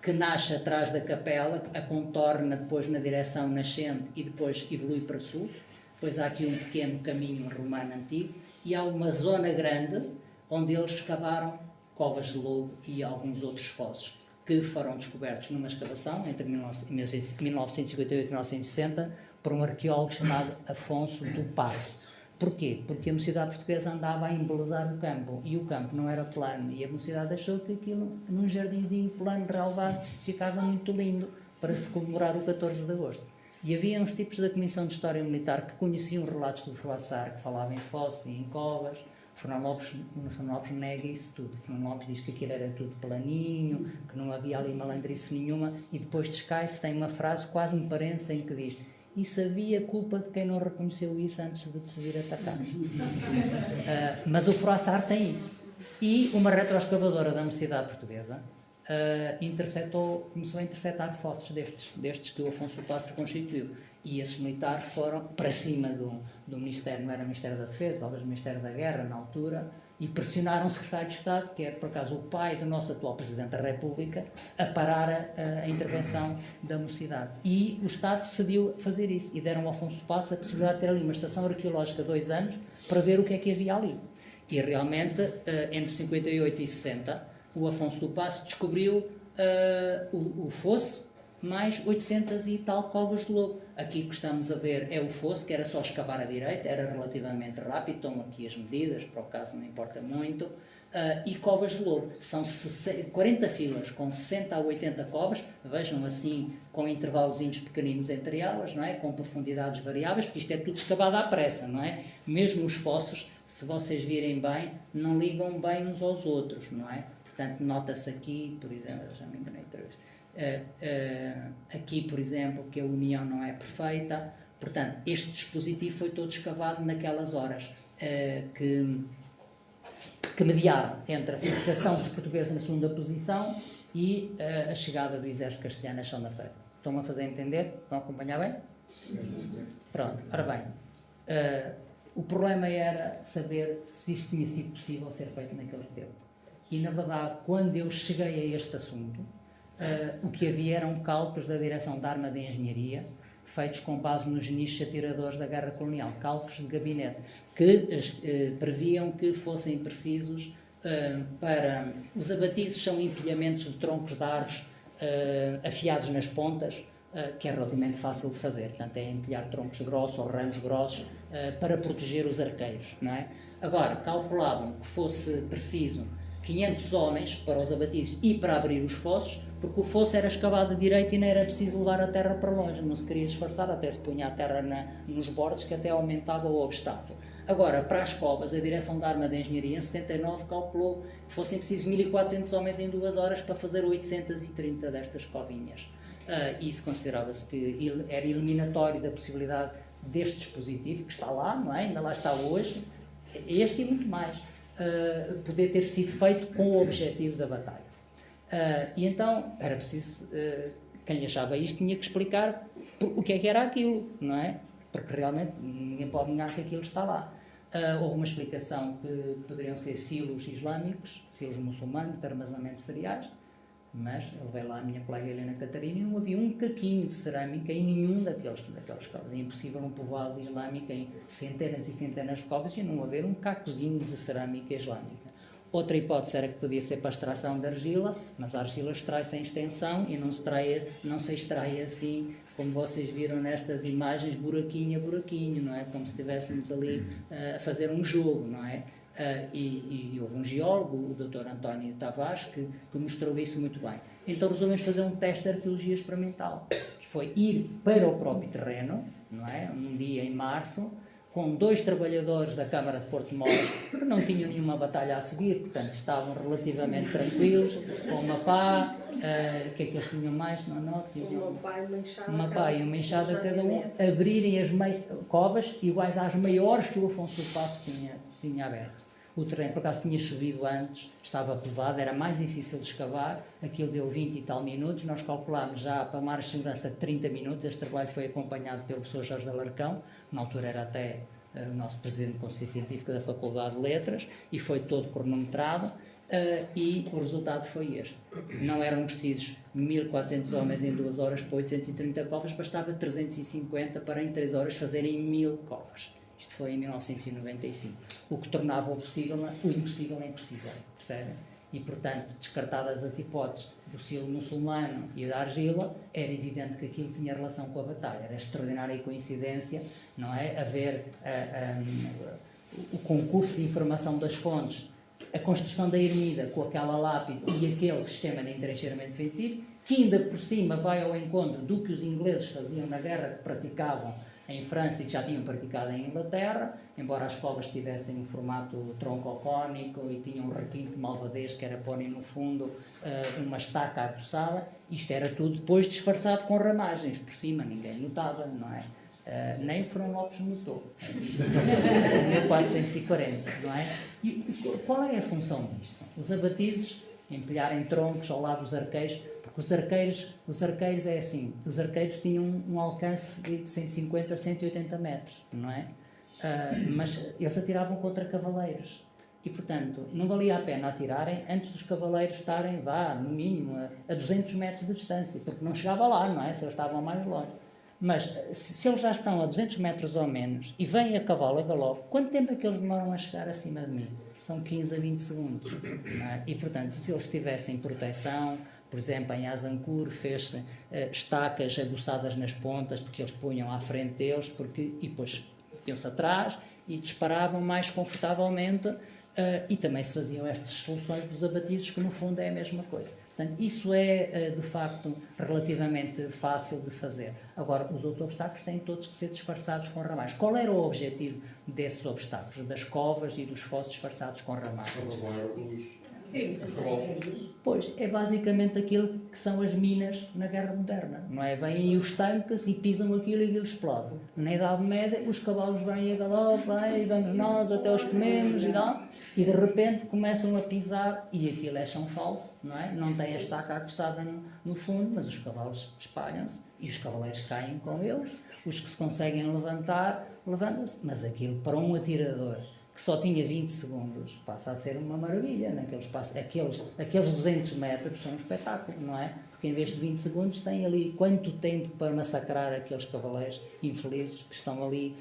que nasce atrás da capela, a contorna depois na direção nascente e depois evolui para sul. Depois há aqui um pequeno caminho romano antigo e há uma zona grande onde eles escavaram covas de lobo e alguns outros fossos que foram descobertos numa escavação entre 1958 e 1960 por um arqueólogo chamado Afonso do Passo. Porquê? Porque a mocidade portuguesa andava a embelezar o campo e o campo não era plano e a mocidade achou que aquilo, num jardinzinho plano, relevado, ficava muito lindo para se comemorar o 14 de agosto. E havia uns tipos da Comissão de História Militar que conheciam relatos do Froissart, que falavam em fossos e em covas. Fernão Lopes nega isso tudo. Fernão Lopes diz que aquilo era tudo planinho, que não havia ali malandrice nenhuma, e depois descai-se, tem uma frase, quase um parênteses, em que diz: isso havia culpa de quem não reconheceu isso antes de decidir atacar. Mas o Froissart tem isso. E uma retroescavadora da mocidade portuguesa começou a interceptar fossos destes que o Afonso do Passo constituiu. E esses militares foram para cima do Ministério, não era o Ministério da Defesa, talvez o Ministério da Guerra na altura, e pressionaram o Secretário de Estado, que é por acaso o pai do nosso atual Presidente da República, a parar a intervenção da mocidade. E o Estado decidiu fazer isso e deram ao Afonso do Passo a possibilidade de ter ali uma estação arqueológica 2 anos para ver o que é que havia ali. E realmente, entre 58 e 60, o Afonso do Passo descobriu o fosso, mais 800 e tal covas de lobo. Aqui que estamos a ver é o fosso, que era só escavar à direita, era relativamente rápido, estão aqui as medidas, para o caso não importa muito, e covas de lobo. São 40 filas com 60 a 80 covas, vejam assim, com intervalozinhos pequeninos entre elas, não é? Com profundidades variáveis, porque isto é tudo escavado à pressa, não é? Mesmo os fossos, se vocês virem bem, não ligam bem uns aos outros, não é? Portanto, nota-se aqui, por exemplo, já me enganei outra vez, aqui, por exemplo, que a união não é perfeita. Portanto, este dispositivo foi todo escavado naquelas horas que mediaram entre a fixação dos portugueses na segunda posição e a chegada do exército castelhano a Chão da Feira. Estão-me a fazer entender? Estão a acompanhar bem? Pronto, ora bem, o problema era saber se isto tinha sido possível ser feito naquele tempo. E, na verdade, quando eu cheguei a este assunto, o que havia eram cálculos da Direção da Arma de Engenharia, feitos com base nos nichos atiradores da Guerra Colonial, cálculos de gabinete, que previam que fossem precisos para... Os abatizes são empilhamentos de troncos de árvores afiados nas pontas, que é relativamente fácil de fazer. Portanto, é empilhar troncos grossos ou ramos grossos para proteger os arqueiros, não é? Agora, calculavam que fosse preciso 500 homens para os abatizes e para abrir os fossos, porque o fosso era escavado de direito e não era preciso levar a terra para longe, não se queria disfarçar, até se punha a terra nos bordos, que até aumentava o obstáculo. Agora, para as covas, a Direção da Arma de Engenharia, em 79, calculou que fossem precisos 1.400 homens em 2 horas para fazer 830 destas covinhas. E isso considerava-se que era eliminatório da possibilidade deste dispositivo, que está lá, não é? Ainda lá está hoje, este e muito mais, poder ter sido feito com o objetivo da batalha. E então era preciso, quem achava isto tinha que explicar o que é que era aquilo, não é? Porque realmente ninguém pode negar que aquilo está lá. Houve uma explicação que poderiam ser silos islâmicos, silos muçulmanos de armazenamento de cereais, mas eu levei lá a minha colega Helena Catarina e não havia um caquinho de cerâmica em nenhum daquelas covas. É impossível um povoado islâmico em centenas e centenas de covas e não haver um cacozinho de cerâmica islâmica. Outra hipótese era que podia ser para a extração de argila, mas a argila extrai-se em extensão e não se extrai assim, como vocês viram nestas imagens, buraquinho a buraquinho, não é? Como se estivéssemos ali a fazer um jogo, não é? E houve um geólogo, o Dr. António Tavares, que mostrou isso muito bem. Então resolvemos fazer um teste de arqueologia experimental, que foi ir para o próprio terreno, não é? Um dia em março, com 2 trabalhadores da Câmara de Porto Moro, que não tinham nenhuma batalha a seguir, portanto estavam relativamente tranquilos, com uma pá, o que é que eles tinham mais? Não, tinham uma pá e uma enxada cada um, abrirem as covas iguais às maiores que o Afonso do Paço tinha aberto. O terreno, por acaso, tinha chovido antes, estava pesado, era mais difícil de escavar, aquilo deu 20 e tal minutos, nós calculámos já para margem de segurança de 30 minutos, este trabalho foi acompanhado pelo professor Jorge Alarcão, na altura era até o nosso presidente de Consciência Científica da Faculdade de Letras, e foi todo cronometrado, e o resultado foi este. Não eram precisos 1.400 homens em 2 horas para 830 covas, bastava 350 para em 3 horas fazerem 1.000 covas. Isto foi em 1995, o que tornava o impossível impossível, percebem? E, portanto, descartadas as hipóteses do silo muçulmano e da argila, era evidente que aquilo tinha relação com a batalha. Era extraordinária coincidência, não é? Haver o concurso de informação das fontes, a construção da ermida com aquela lápide e aquele sistema de entrincheiramento defensivo, que ainda por cima vai ao encontro do que os ingleses faziam na guerra que praticavam em França e que já tinham praticado em Inglaterra, embora as covas tivessem um formato troncocónico e tinham um requinte de malvadez que era porem no fundo uma estaca aguçada, isto era tudo depois disfarçado com ramagens por cima, ninguém notava, não é? Nem o Frão Lopes notou, em 1440, não é? E qual é a função disto? Os abatizes empilharem troncos ao lado dos arqueiros, porque os arqueiros é assim, os arqueiros tinham um alcance de 150 a 180 metros, não é? Mas eles atiravam contra cavaleiros e, portanto, não valia a pena atirarem antes dos cavaleiros estarem, no mínimo, a 200 metros de distância, porque não chegava lá, não é? Se eles estavam mais longe. Mas se eles já estão a 200 metros ou menos e vêm a cavalo, a galope, quanto tempo é que eles demoram a chegar acima de mim? São 15 a 20 segundos. Não é? E, portanto, se eles tivessem proteção, por exemplo, em Azincourt fez-se estacas aguçadas nas pontas, porque eles punham à frente deles, e depois metiam-se atrás e disparavam mais confortavelmente, e também se faziam estas soluções dos abatizes, que no fundo é a mesma coisa. Portanto, isso é, de facto, relativamente fácil de fazer. Agora, os outros obstáculos têm todos que ser disfarçados com ramais. Qual era o objetivo desses obstáculos, das covas e dos fossos disfarçados com ramais? Pois, é basicamente aquilo que são as minas na Guerra Moderna, não é? Vêm aí os tanques e pisam aquilo e aquilo explode. Na Idade Média, os cavalos vêm a galope, e vamos nós até os comemos e de repente começam a pisar e aquilo é chão falso, não é? Não tem a estaca aguçada no fundo, mas os cavalos espalham-se e os cavaleiros caem com eles, os que se conseguem levantar, levantam-se, mas aquilo para um atirador que só tinha 20 segundos, passa a ser uma maravilha naquele espaço. Aqueles 200 metros são um espetáculo, não é? Porque em vez de 20 segundos tem ali quanto tempo para massacrar aqueles cavaleiros infelizes que estão ali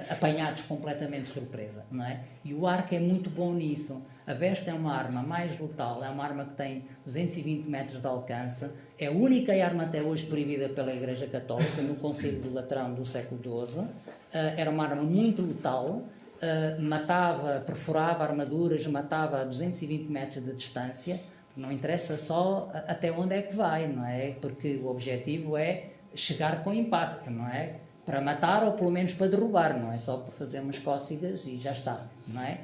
apanhados completamente de surpresa, não é? E o arco é muito bom nisso. A besta é uma arma mais letal, é uma arma que tem 220 metros de alcance, é a única arma até hoje proibida pela Igreja Católica no Concílio de Latrão do século XII, era uma arma muito letal, matava, perfurava armaduras, matava a 220 metros de distância, não interessa só até onde é que vai, não é? Porque o objetivo é chegar com impacto, não é? para matar ou pelo menos para derrubar, não é só para fazer umas cócegas e já está, não é?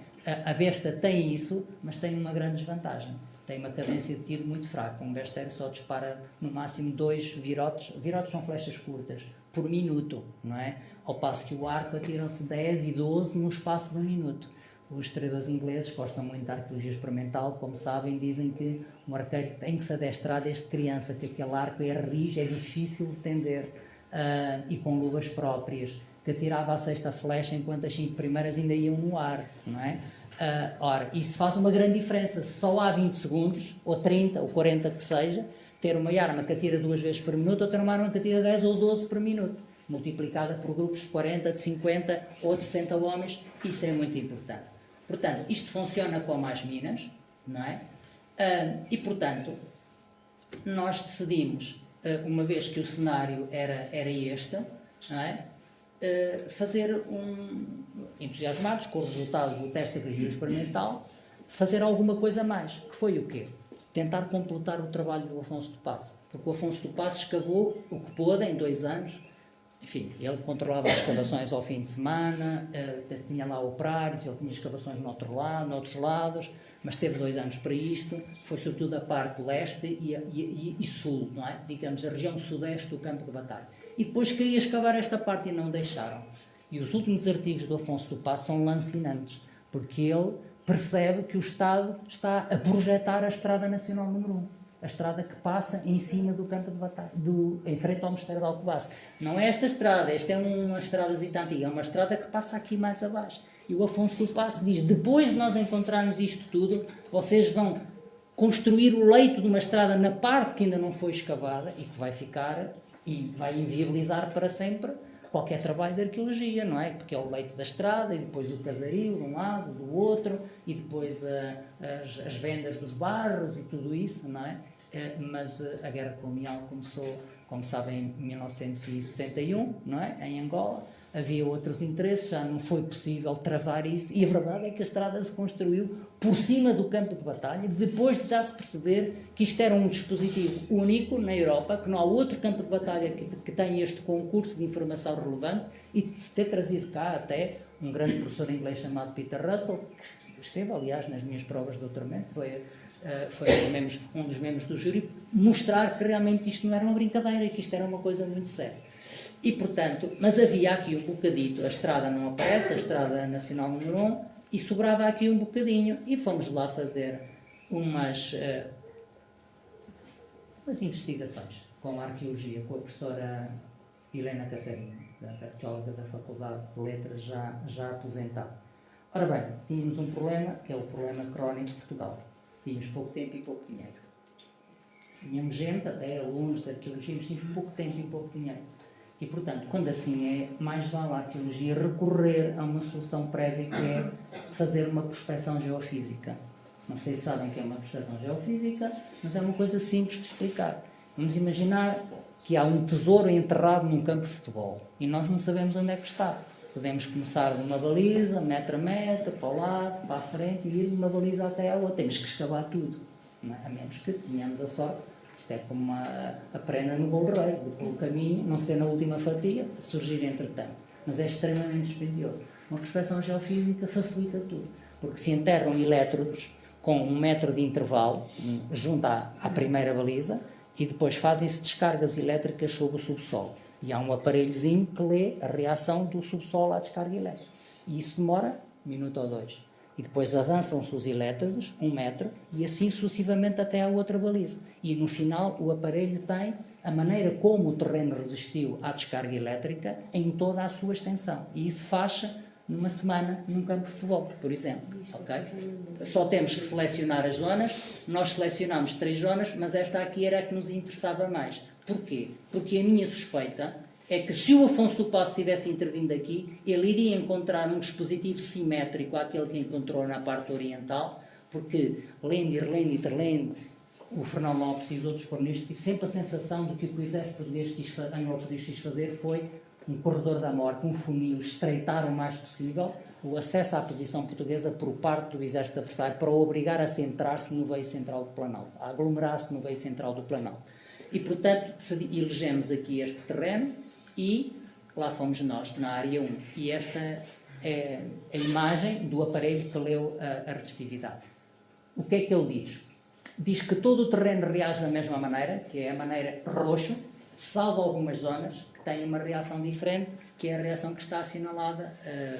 A besta tem isso, mas tem uma grande desvantagem. Tem uma cadência de tiro muito fraca. Um besteiro só dispara no máximo 2 virotes. Virotes são flechas curtas, por minuto, não é? Ao passo que o arco atiram-se 10 e 12 no espaço de um minuto. Os historiadores ingleses gostam muito da arqueologia experimental, como sabem, dizem que um arqueiro tem que se adestrar desde criança, que aquele arco é rijo, é difícil de tender, e com luvas próprias, que atirava a 6ª flecha enquanto as 5 primeiras ainda iam no ar, não é? Ora, isso faz uma grande diferença. Se só há 20 segundos, ou 30, ou 40 que seja, ter uma arma que atira 2 vezes por minuto, ou ter uma arma que atira 10 ou 12 por minuto, multiplicada por grupos de 40, de 50 ou de 60 homens, isso é muito importante. Portanto, isto funciona como as minas, não é? E, portanto, nós decidimos, uma vez que o cenário era este, não é? Fazer entusiasmados com o resultado do teste de arqueologia experimental, fazer alguma coisa mais, que foi o quê? Tentar completar o trabalho do Afonso do Paço, porque o Afonso do Paço escavou o que pôde em 2 anos. Enfim, ele controlava as escavações ao fim de semana, tinha lá operários, ele tinha escavações noutros lados, mas teve 2 anos para isto. Foi sobretudo a parte leste e sul, não é? Digamos, a região sudeste do campo de batalha. E depois queria escavar esta parte e não deixaram. E os últimos artigos do Afonso do Paço são lancinantes, porque ele percebe que o Estado está a projetar a Estrada Nacional número 1, a estrada que passa em cima do campo de batalha, em frente ao Mosteiro de Alcobaça. Não é esta estrada, esta é uma estradazita antiga, é uma estrada que passa aqui mais abaixo. E o Afonso do Paço diz, depois de nós encontrarmos isto tudo, vocês vão construir o leito de uma estrada na parte que ainda não foi escavada e que vai ficar e vai inviabilizar para sempre qualquer trabalho de arqueologia, não é? Porque é o leito da estrada e depois o casario de um lado, do outro, e depois as vendas dos barros e tudo isso, não é? Mas a Guerra Colonial começou, como sabem, em 1961, não é? Em Angola. Havia outros interesses, já não foi possível travar isso, e a verdade é que a estrada se construiu por cima do campo de batalha, depois de já se perceber que isto era um dispositivo único na Europa, que não há outro campo de batalha que tenha este concurso de informação relevante, e de se ter trazido cá até um grande professor inglês chamado Peter Russell, que esteve, aliás, nas minhas provas de doutoramento, foi um dos membros do júri, mostrar que realmente isto não era uma brincadeira e que isto era uma coisa muito séria. E, portanto, mas havia aqui um bocadito, a estrada não aparece, a Estrada Nacional número 1, e sobrava aqui um bocadinho, e fomos lá fazer umas investigações com a arqueologia, com a professora Helena Catarina, da arqueóloga da Faculdade de Letras, já aposentada. Ora bem, tínhamos um problema, que é o problema crónico de Portugal. Tínhamos pouco tempo e pouco dinheiro. Tínhamos gente, até alunos de arqueologia, mas tínhamos pouco tempo e pouco dinheiro. E, portanto, quando assim é, mais vale a arqueologia recorrer a uma solução prévia, que é fazer uma prospecção geofísica. Não sei se sabem o que é uma prospecção geofísica, mas é uma coisa simples de explicar. Vamos imaginar que há um tesouro enterrado num campo de futebol e nós não sabemos onde é que está. Podemos começar de uma baliza, metro a metro, para o lado, para a frente, e ir de uma baliza até a outra. Temos que escavar tudo, não é? A menos que tenhamos a sorte. Isto é como a prenda no bolo rei, pelo caminho, não se vê na última fatia, surgir entretanto. Mas é extremamente dispendioso. Uma prospecção geofísica facilita tudo, porque se enterram elétrodos com 1 metro de intervalo, junto à primeira baliza, e depois fazem-se descargas elétricas sobre o subsolo. E há um aparelhozinho que lê a reação do subsolo à descarga elétrica. E isso demora 1 minuto ou 2. E depois avançam-se os elétrodos, 1 metro, e assim sucessivamente até à outra baliza. E no final o aparelho tem a maneira como o terreno resistiu à descarga elétrica em toda a sua extensão. E isso faz numa semana num campo de futebol, por exemplo. Okay? Só temos que selecionar as zonas. Nós selecionamos 3 zonas, mas esta aqui era a que nos interessava mais. Porquê? Porque a minha suspeita é que se o Afonso do Paço tivesse intervindo aqui, ele iria encontrar um dispositivo simétrico àquele que encontrou na parte oriental, porque lendo e relendo e terlendo, o Fernão Lopes e os outros cronistas, tive sempre a sensação de que o que o exército português quis fazer foi um corredor da morte, um funil, estreitar o mais possível o acesso à posição portuguesa por parte do exército adversário, para o obrigar a centrar-se no veio central do Planalto, a aglomerar-se no veio central do Planalto. E, portanto, elegemos aqui este terreno e lá fomos nós, na área 1. E esta é a imagem do aparelho que leu a resistividade. O que é que ele diz? Diz que todo o terreno reage da mesma maneira, que é a maneira roxo, salvo algumas zonas que têm uma reação diferente, que é a reação que está assinalada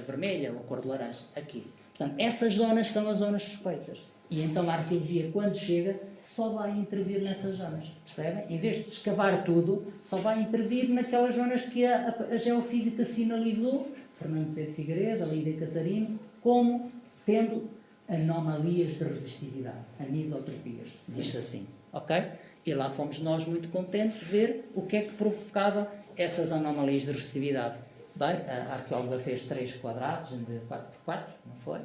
vermelha ou cor de laranja, aqui. Portanto, essas zonas são as zonas suspeitas. E então a arqueologia, quando chega, só vai intervir nessas zonas, percebem? Em vez de escavar tudo, só vai intervir naquelas zonas que a geofísica sinalizou, Fernando Pedro Figueiredo, Lídia Catarino, como tendo anomalias de resistividade, anisotropias, diz-se assim, ok? E lá fomos nós muito contentes de ver o que é que provocava essas anomalias de resistividade. Bem, a arqueóloga fez 3 quadrados de 4x4, não foi?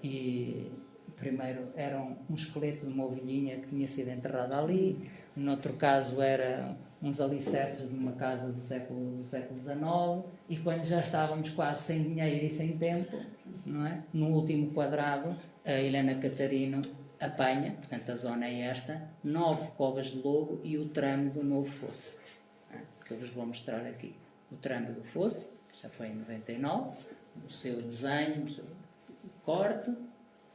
E primeiro era um esqueleto de uma ovelhinha que tinha sido enterrada ali, no outro caso era uns alicerces de uma casa do século XIX, e quando já estávamos quase sem dinheiro e sem tempo, não é? No último quadrado, a Helena Catarino apanha, portanto a zona é esta, 9 covas de lobo e o tramo do novo fosse, que eu vos vou mostrar aqui. O tramo do fosse, que já foi em 99, o seu desenho, o seu corte,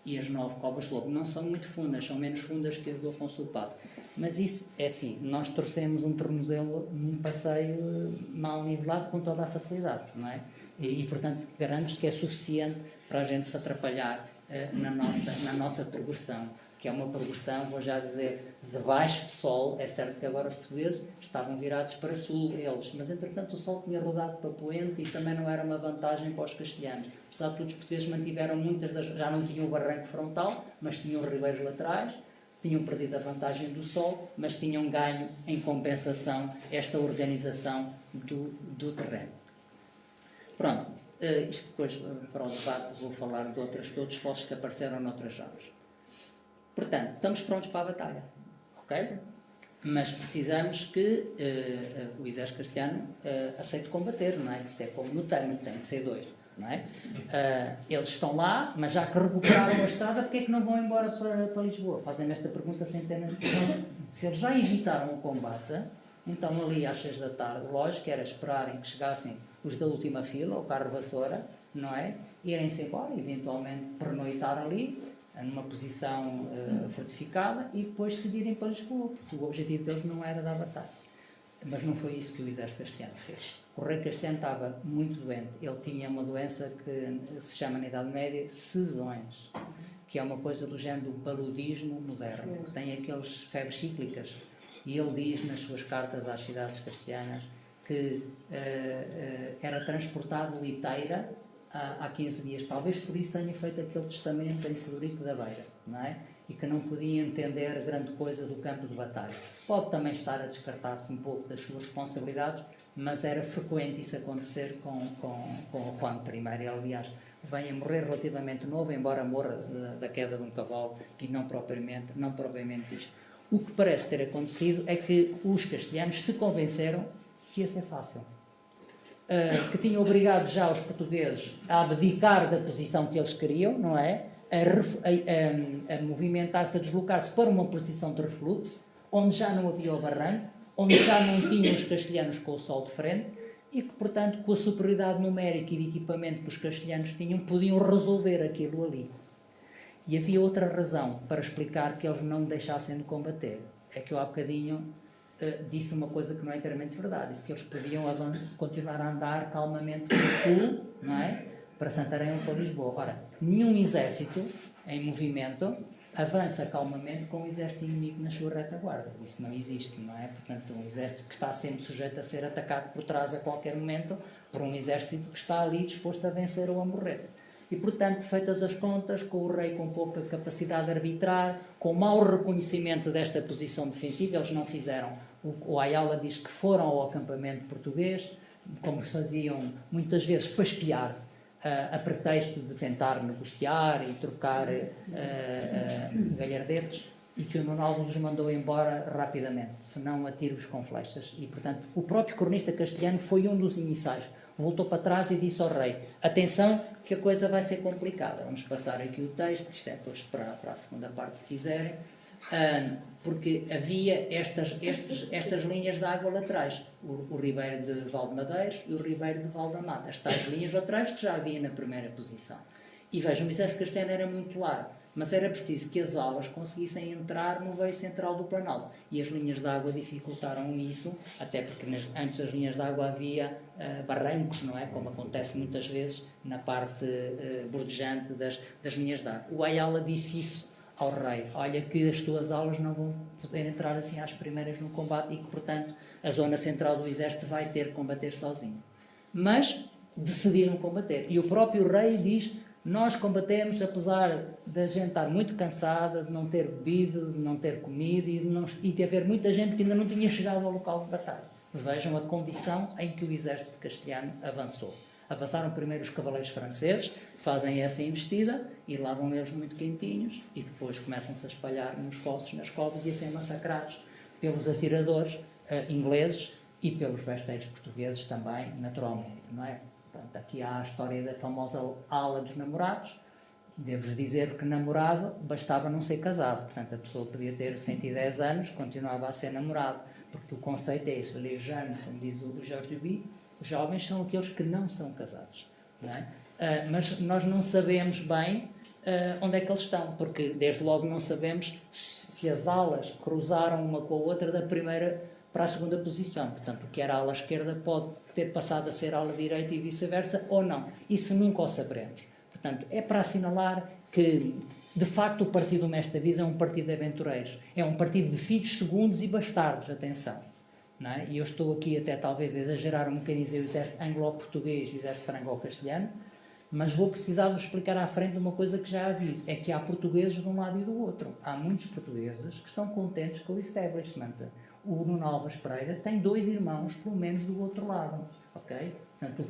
e as 9 covas de lobo. Não são muito fundas, são menos fundas que as do Afonso do Paço. Mas isso é assim, nós torcemos um tornozelo num passeio mal nivelado com toda a facilidade, não é? E portanto, garanto que é suficiente para a gente se atrapalhar na nossa progressão, que é uma progressão, vou já dizer, de baixo de sol. É certo que agora os portugueses estavam virados para sul, eles, mas entretanto o sol tinha rodado para poente e também não era uma vantagem para os castelhanos. Apesar de tudo, os portugueses mantiveram muitas das... já não tinham o barranco frontal, mas tinham ribeiros laterais, tinham perdido a vantagem do sol, mas tinham ganho em compensação esta organização do terreno. Pronto, isto depois para o debate vou falar de outros fossos que apareceram noutras zonas. Portanto, estamos prontos para a batalha, ok? Mas precisamos que o exército castelhano aceite combater, não é? Isto é como no Tâmio, tem de ser 2, não é? Eles estão lá, mas já que recuperaram a estrada, porque é que não vão embora para Lisboa? Fazem esta pergunta sem ter noção. Se eles já evitaram o combate, então ali às 6 da tarde, lógico que era esperarem que chegassem os da última fila, o carro vassoura, não é? Irem-se embora, eventualmente pernoitar ali, numa posição fortificada, e depois seguirem para Lisboa, porque o objetivo deles não era dar batalha. Mas não foi isso que o exército castelhano fez. O rei castelhano estava muito doente. Ele tinha uma doença que se chama na Idade Média sezões, que é uma coisa do género do paludismo moderno, que tem aqueles febres cíclicas. E ele diz nas suas cartas às cidades castelhanas que era transportado liteira há 15 dias. Talvez por isso tenha feito aquele testamento em Celurico da Beira, não é? E que não podia entender grande coisa do campo de batalha. Pode também estar a descartar-se um pouco das suas responsabilidades, mas era frequente isso acontecer com o Juan I. Ele, aliás, vem a morrer relativamente novo, embora morra da queda de um cavalo, e não propriamente isto. O que parece ter acontecido é que os castelhanos se convenceram que ia ser fácil. Que tinham obrigado já os portugueses a abdicar da posição que eles queriam, não é? A movimentar-se, a deslocar-se para uma posição de refluxo, onde já não havia o barranco, onde já não tinham os castelhanos com o sol de frente, e que, portanto, com a superioridade numérica e de equipamento que os castelhanos tinham, podiam resolver aquilo ali. E havia outra razão para explicar que eles não deixassem de combater. É que eu há bocadinho disse uma coisa que não é inteiramente verdade. Disse que eles podiam continuar a andar calmamente para o sul, não é? Para Santarém ou para Lisboa. Ora, nenhum exército em movimento avança calmamente com o exército inimigo na sua retaguarda. Isso não existe, não é? Portanto, um exército que está sempre sujeito a ser atacado por trás a qualquer momento por um exército que está ali disposto a vencer ou a morrer. E, portanto, feitas as contas, com o rei com pouca capacidade de arbitrar, com mau reconhecimento desta posição defensiva, eles não fizeram. O Ayala diz que foram ao acampamento português, como faziam muitas vezes para espiar, a pretexto de tentar negociar e trocar galhardetes, e que o Ronaldo os mandou embora rapidamente, senão a tiros com flechas. E, portanto, o próprio cronista castelhano foi um dos emissários. Voltou para trás e disse ao rei: atenção, que a coisa vai ser complicada. Vamos passar aqui o texto, isto é depois para a segunda parte, se quiserem. porque havia estas linhas de água laterais, o Ribeiro de Valdemadeiros e o Ribeiro de Valdamata, as tais linhas laterais que já havia na primeira posição. E vejam, o exército castelhano era muito largo, mas era preciso que as aulas conseguissem entrar no veio central do Planalto. E as linhas de água dificultaram isso, até porque antes das linhas de água havia barrancos, não é? Como acontece muitas vezes na parte bordejante das linhas de água. O Ayala disse isso ao rei: olha que as tuas aulas não vão poder entrar assim às primeiras no combate e que, portanto, a zona central do exército vai ter que combater sozinho. Mas decidiram combater. E o próprio rei diz: nós combatemos apesar da gente estar muito cansada, de não ter bebido, de não ter comido e de haver muita gente que ainda não tinha chegado ao local de batalha. Vejam a condição em que o exército castelhano avançou. Avançaram primeiro os cavaleiros franceses, fazem essa investida e lá vão eles muito quentinhos e depois começam-se a espalhar nos fossos, nas covas e a ser massacrados pelos atiradores ingleses e pelos besteiros portugueses também, naturalmente, não é? Portanto, aqui há a história da famosa ala dos namorados. Devo-vos dizer que namorado bastava não ser casado. Portanto, a pessoa podia ter 110 anos, continuava a ser namorado, porque o conceito é isso, les jeunes, como diz o Jorge Duby, os jovens são aqueles que não são casados, não é? Mas nós não sabemos bem onde é que eles estão, porque desde logo não sabemos se as alas cruzaram uma com a outra da primeira para a segunda posição. Portanto, o que era a ala esquerda pode ter passado a ser a ala direita e vice-versa, ou não. Isso nunca o saberemos. Portanto, é para assinalar que, de facto, o Partido do Mestre da Visa é um partido de aventureiros. É um partido de filhos segundos e bastardos, atenção. Não é? E eu estou aqui até talvez a exagerar um bocadinho dizer o exército anglo-português e o exército franco-castelhano, mas vou precisar de explicar à frente uma coisa que já aviso, é que há portugueses de um lado e do outro. Há muitos portugueses que estão contentes com o establishment. O Nuno Alves Pereira tem 2 irmãos, pelo menos, do outro lado. Okay? Portanto,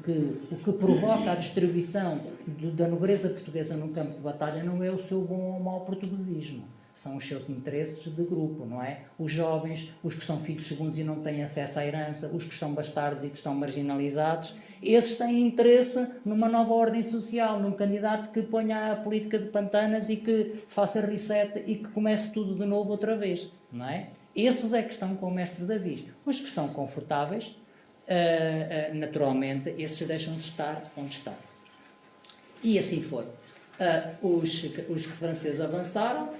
o que provoca a distribuição da nobreza portuguesa no campo de batalha não é o seu bom ou mau portuguesismo. São os seus interesses de grupo, não é? Os jovens, os que são filhos segundos e não têm acesso à herança, os que são bastardos e que estão marginalizados, esses têm interesse numa nova ordem social, num candidato que ponha a política de pantanas e que faça reset e que comece tudo de novo outra vez, não é? Esses é que estão com o mestre Davi. Os que estão confortáveis, naturalmente, esses deixam-se estar onde estão. E assim foi. Os franceses avançaram,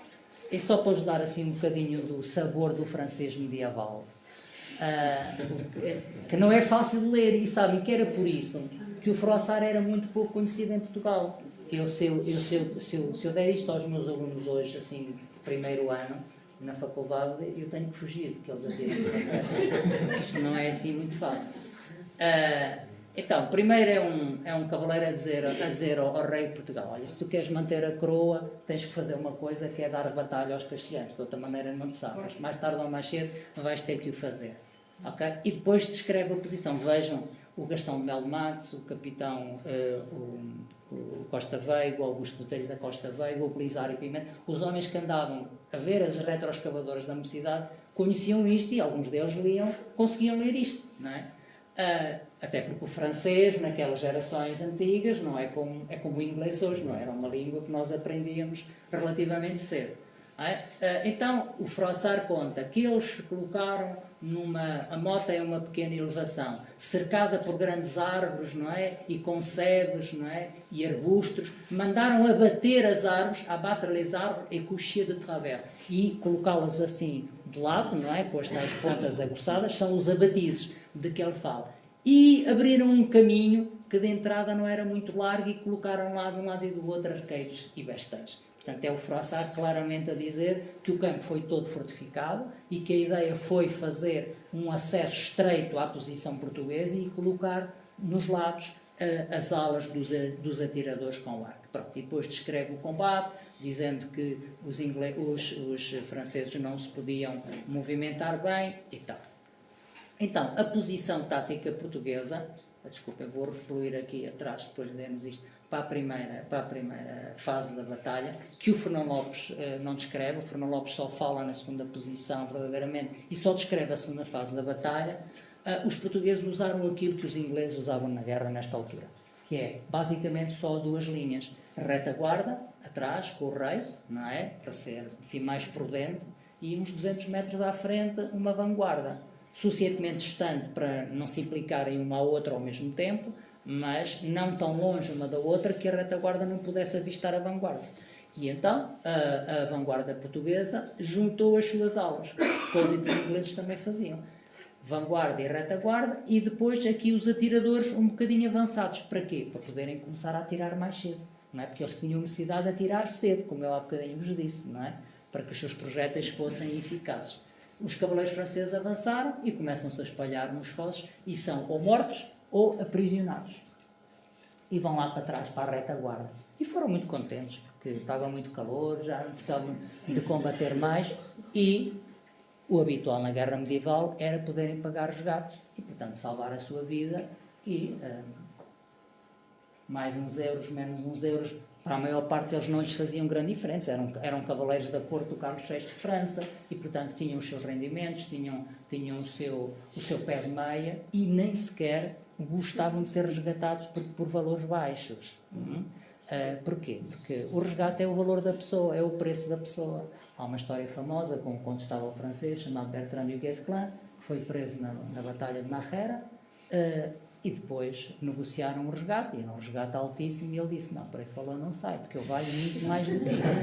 e só para vos dar assim um bocadinho do sabor do francês medieval, que não é fácil de ler, e sabem que era por isso que o Froissart era muito pouco conhecido em Portugal. Se eu der isto aos meus alunos hoje, assim, de primeiro ano, na faculdade, eu tenho que fugir, porque eles atiram. Isto não é assim muito fácil. Então, primeiro é um cavaleiro a dizer ao rei de Portugal: olha, se tu queres manter a coroa, tens que fazer uma coisa que é dar batalha aos castelhanos, de outra maneira não te safas. Mais tarde ou mais cedo vais ter que o fazer. Okay? E depois descreve a posição. Vejam o Gastão de Melo Matos, o capitão o Costa Veiga, o Augusto Botelho da Costa Veiga, o Belisário Pimenta, os homens que andavam a ver as retroescavadoras da mocidade conheciam isto e alguns deles conseguiam ler isto, não é? Até porque o francês, naquelas gerações antigas, não é como o inglês hoje, não era uma língua que nós aprendíamos relativamente cedo. Então, o Froissart conta que eles se colocaram a mota é uma pequena elevação, cercada por grandes árvores, não é? E com sebes, não é? E arbustos, mandaram abater as árvores, abattre les arbres et coucher de travers, e colocá-las assim de lado, não é? Com as tais pontas aguçadas, são os abatizes de que ele fala. E abriram um caminho que de entrada não era muito largo e colocaram lá de um lado e do outro arqueiros e besteiros. Portanto, é o Froissart claramente a dizer que o campo foi todo fortificado e que a ideia foi fazer um acesso estreito à posição portuguesa e colocar nos lados as alas dos atiradores com arco. Pronto, e depois descreve o combate, dizendo que os franceses não se podiam movimentar bem e tal. Então, a posição tática portuguesa, desculpa, eu vou refluir aqui atrás, depois de lermos isto, para a primeira fase da batalha, que o Fernão Lopes não descreve. O Fernão Lopes só fala na segunda posição, verdadeiramente, e só descreve a segunda fase da batalha. Os portugueses usaram aquilo que os ingleses usavam na guerra nesta altura, que é, basicamente, só 2 linhas. A retaguarda, atrás, com o rei, não é? Para ser, enfim, mais prudente, e uns 200 metros à frente uma vanguarda, suficientemente distante para não se implicarem uma à outra ao mesmo tempo, mas não tão longe uma da outra que a retaguarda não pudesse avistar a vanguarda. E então a vanguarda portuguesa juntou as suas alas, coisa que os ingleses também faziam. Vanguarda e retaguarda, e depois aqui os atiradores um bocadinho avançados. Para quê? Para poderem começar a atirar mais cedo. Não é? Porque eles tinham necessidade de atirar cedo, como eu há bocadinho vos disse, não é? Para que os seus projéteis fossem eficazes. Os cavaleiros franceses avançaram e começam-se a espalhar nos fossos e são ou mortos ou aprisionados. E vão lá para trás, para a retaguarda. E foram muito contentes, porque estava muito calor, já não precisavam de combater mais, e o habitual na guerra medieval era poderem pagar resgates e, portanto, salvar a sua vida e mais uns euros, menos uns euros, para a maior parte deles não lhes faziam grande diferença, eram cavaleiros da corte do Carlos VI de França e, portanto, tinham os seus rendimentos, tinham o seu pé de meia e nem sequer gostavam de ser resgatados por valores baixos. Porquê? Porque o resgate é o valor da pessoa, é o preço da pessoa. Há uma história famosa com um condestável francês chamado Bertrand du Guesclin, que foi preso na Batalha de Marrera, e depois negociaram um resgate, e era um resgate altíssimo, e ele disse, não, por esse valor não sai, porque eu valho muito mais do que isso.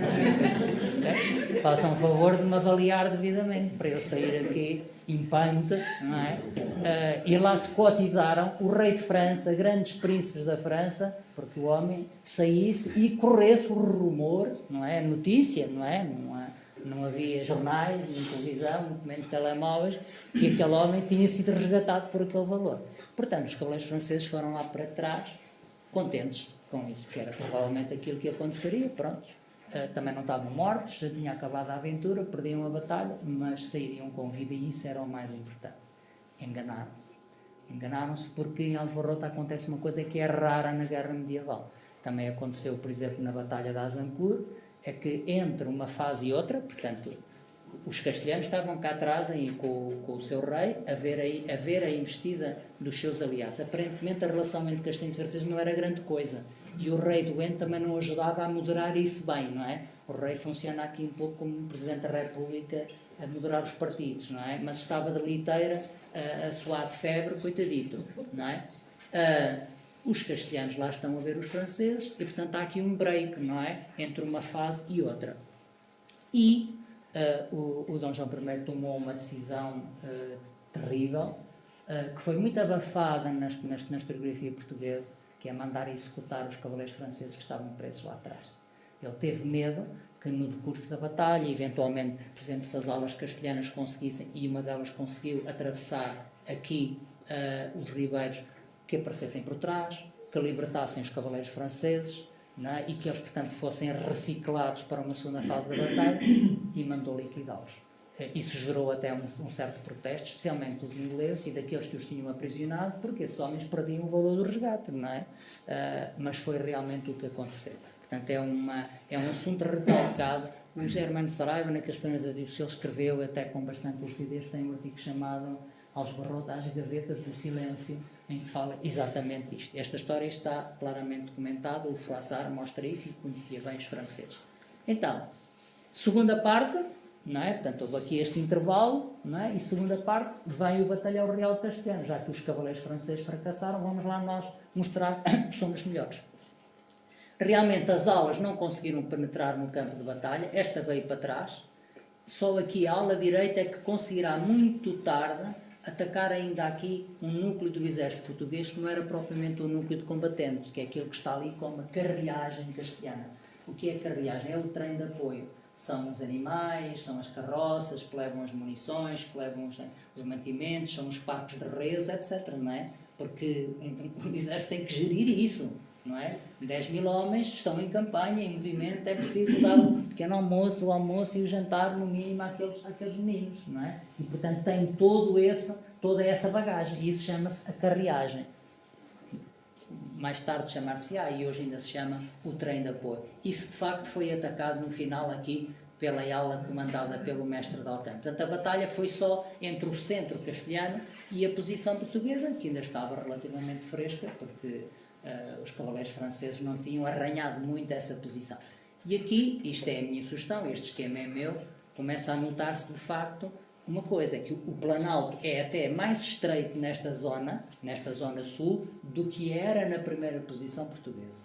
Okay? Façam o favor de me avaliar devidamente, para eu sair aqui impante, não é? E lá se cotizaram o rei de França, grandes príncipes da França, porque o homem saísse e corresse o rumor, não é? Notícia, não é? Não havia jornais, nem televisão, muito menos telemóveis, que aquele homem tinha sido resgatado por aquele valor. Portanto, os cavaleiros franceses foram lá para trás, contentes com isso, que era provavelmente aquilo que aconteceria, pronto. Também não estavam mortos, já tinha acabado a aventura, perdiam a batalha, mas sairiam com vida e isso era o mais importante. Enganaram-se. Enganaram-se porque em Aljubarrota acontece uma coisa que é rara na guerra medieval. Também aconteceu, por exemplo, na Batalha de Azincourt, é que entre uma fase e outra, portanto, os castelhanos estavam cá atrás aí com o seu rei a ver a investida dos seus aliados. Aparentemente a relação entre castelhanos e franceses não era grande coisa. E o rei doente também não ajudava a moderar isso bem, não é? O rei funciona aqui um pouco como o Presidente da República a moderar os partidos, não é? Mas estava de liteira a suar de febre, coitadito, não é? Os castelhanos lá estão a ver os franceses e, portanto, há aqui um break, não é? Entre uma fase e outra. E o Dom João I tomou uma decisão terrível, que foi muito abafada na historiografia portuguesa, que é mandar executar os cavaleiros franceses que estavam presos lá atrás. Ele teve medo que no decurso da batalha, eventualmente, por exemplo, se as alas castelhanas conseguissem, e uma delas conseguiu atravessar aqui os ribeiros, que aparecessem por trás, que libertassem os cavaleiros franceses, não é? E que eles, portanto, fossem reciclados para uma segunda fase da batalha, e mandou liquidá-los. Isso gerou até um certo protesto, especialmente dos ingleses e daqueles que os tinham aprisionado, porque esses homens perdiam o valor do resgate, não é? Mas foi realmente o que aconteceu. Portanto, é um assunto recalcado. O Germano Saraiva, naqueles primeiros artigos que ele escreveu, até com bastante lucidez, tem um artigo chamado Aljubarrota às gavetas do silêncio, em que fala exatamente disto. Esta história está claramente documentada, o Froissart mostra isso e conhecia bem os franceses. Então, segunda parte, não é? Portanto, houve aqui este intervalo, não é? E segunda parte, vem o Batalhão Real Castelhano, já que os cavaleiros franceses fracassaram, vamos lá nós mostrar que somos melhores. Realmente as alas não conseguiram penetrar no campo de batalha, esta veio para trás, só aqui a ala direita é que conseguirá muito tarde atacar ainda aqui um núcleo do exército português que não era propriamente um núcleo de combatentes, que é aquilo que está ali como a carreagem castelhana. O que é a carreagem? É o trem de apoio. São os animais, são as carroças que levam as munições, que levam os mantimentos, são os parques de reis, etc. Não é? Porque o exército tem que gerir isso, não é? 10 mil homens estão em campanha, em movimento, é preciso dar um pequeno almoço, o almoço e o jantar, no mínimo, àqueles meninos, não é? E, portanto, tem toda essa bagagem, e isso chama-se a carreagem. Mais tarde chamar-se-á, e hoje ainda se chama o trem de apoio. Isso, de facto, foi atacado no final aqui pela ala comandada pelo mestre de Alcântara. Portanto, a batalha foi só entre o centro castelhano e a posição portuguesa, que ainda estava relativamente fresca, porque os cavaleiros franceses não tinham arranhado muito essa posição. E aqui, isto é a minha sugestão, este esquema é meu, começa a notar-se de facto uma coisa, que o Planalto é até mais estreito nesta zona sul, do que era na primeira posição portuguesa.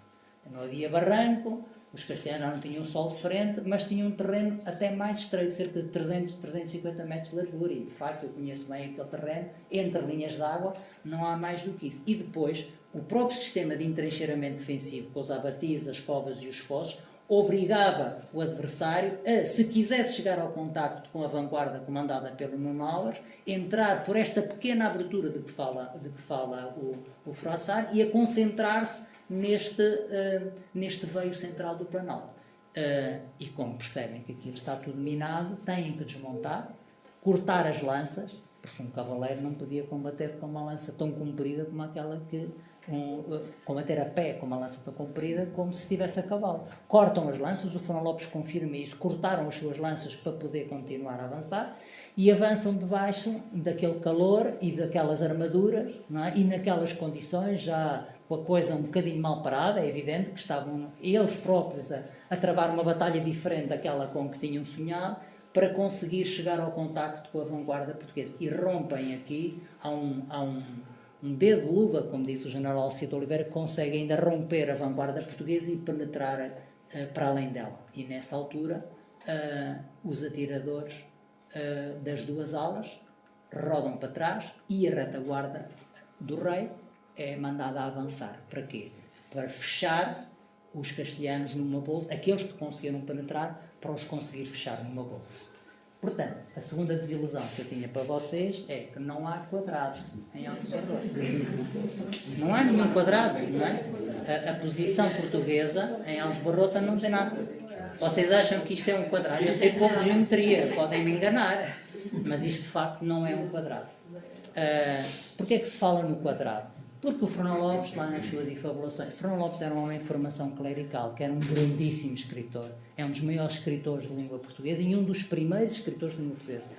Não havia barranco, os castelhanos não tinham sol de frente, mas tinham um terreno até mais estreito, cerca de 350 metros de largura, e de facto eu conheço bem aquele terreno, entre linhas de água, não há mais do que isso. E depois, o próprio sistema de entrincheiramento defensivo, com os abatis, as covas e os fossos, obrigava o adversário a, se quisesse chegar ao contacto com a vanguarda comandada pelo Nuno Álvares, entrar por esta pequena abertura de que fala o Froissart e a concentrar-se neste veio central do Planalto. E como percebem que aquilo está tudo minado, têm que desmontar, cortar as lanças, porque um cavaleiro não podia combater com uma lança tão comprida como aquela que... combater a pé com uma lança tão comprida como se estivesse a cavalo. Cortam as lanças, o Fernão Lopes confirma isso, cortaram as suas lanças para poder continuar a avançar e avançam debaixo daquele calor e daquelas armaduras, não é? E naquelas condições, já com a coisa um bocadinho mal parada, é evidente que estavam eles próprios a travar uma batalha diferente daquela com que tinham sonhado, para conseguir chegar ao contacto com a vanguarda portuguesa. E rompem aqui, há um dedo de luva, como disse o general Alcide Oliveira, que consegue ainda romper a vanguarda portuguesa e penetrar para além dela. E nessa altura, os atiradores das duas alas rodam para trás e a retaguarda do rei é mandada a avançar. Para quê? Para fechar os castelhanos numa bolsa, aqueles que conseguiram penetrar, para os conseguir fechar numa bolsa. Portanto, a segunda desilusão que eu tinha para vocês é que não há quadrado em Alves Barroto. Não há nenhum quadrado, não é? A posição portuguesa em Alves Barroto não tem nada. Vocês acham que isto é um quadrado? Eu sei pouco de geometria, podem me enganar, mas isto de facto não é um quadrado. Porquê é que se fala no quadrado? Porque o Fernão Lopes, lá nas suas efabulações, Fernão Lopes era um homem de formação clerical, que era um grandíssimo escritor, é um dos maiores escritores de língua portuguesa e um dos primeiros escritores de língua portuguesa.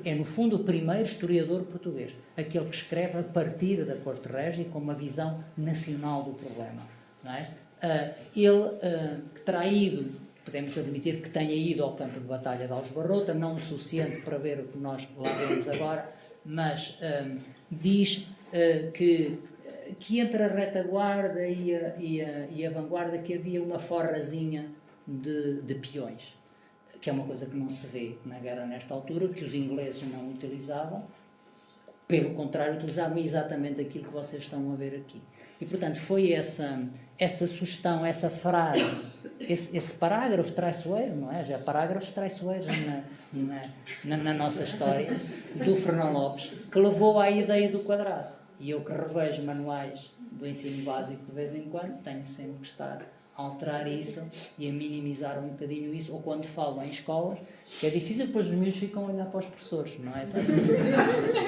É no fundo, o primeiro historiador português, aquele que escreve a partir da Corte Régia com uma visão nacional do problema. Não é? Ele que terá ido, podemos admitir que tenha ido ao campo de batalha de Alves Barrota, não o suficiente para ver o que nós lá vemos agora, mas diz que entre a retaguarda e a vanguarda que havia uma forrazinha de peões, que é uma coisa que não se vê na guerra nesta altura, que os ingleses não utilizavam, pelo contrário, utilizavam exatamente aquilo que vocês estão a ver aqui. E, portanto, foi essa sugestão, essa frase, esse parágrafo traiçoeiro, não é? Já parágrafos traiçoeiros na nossa história, do Fernão Lopes, que levou à ideia do quadrado. E eu que revejo manuais do ensino básico de vez em quando, tenho sempre que estar a alterar isso e a minimizar um bocadinho isso, ou quando falo em escolas, que é difícil, depois os meus ficam a olhar para os professores, não é?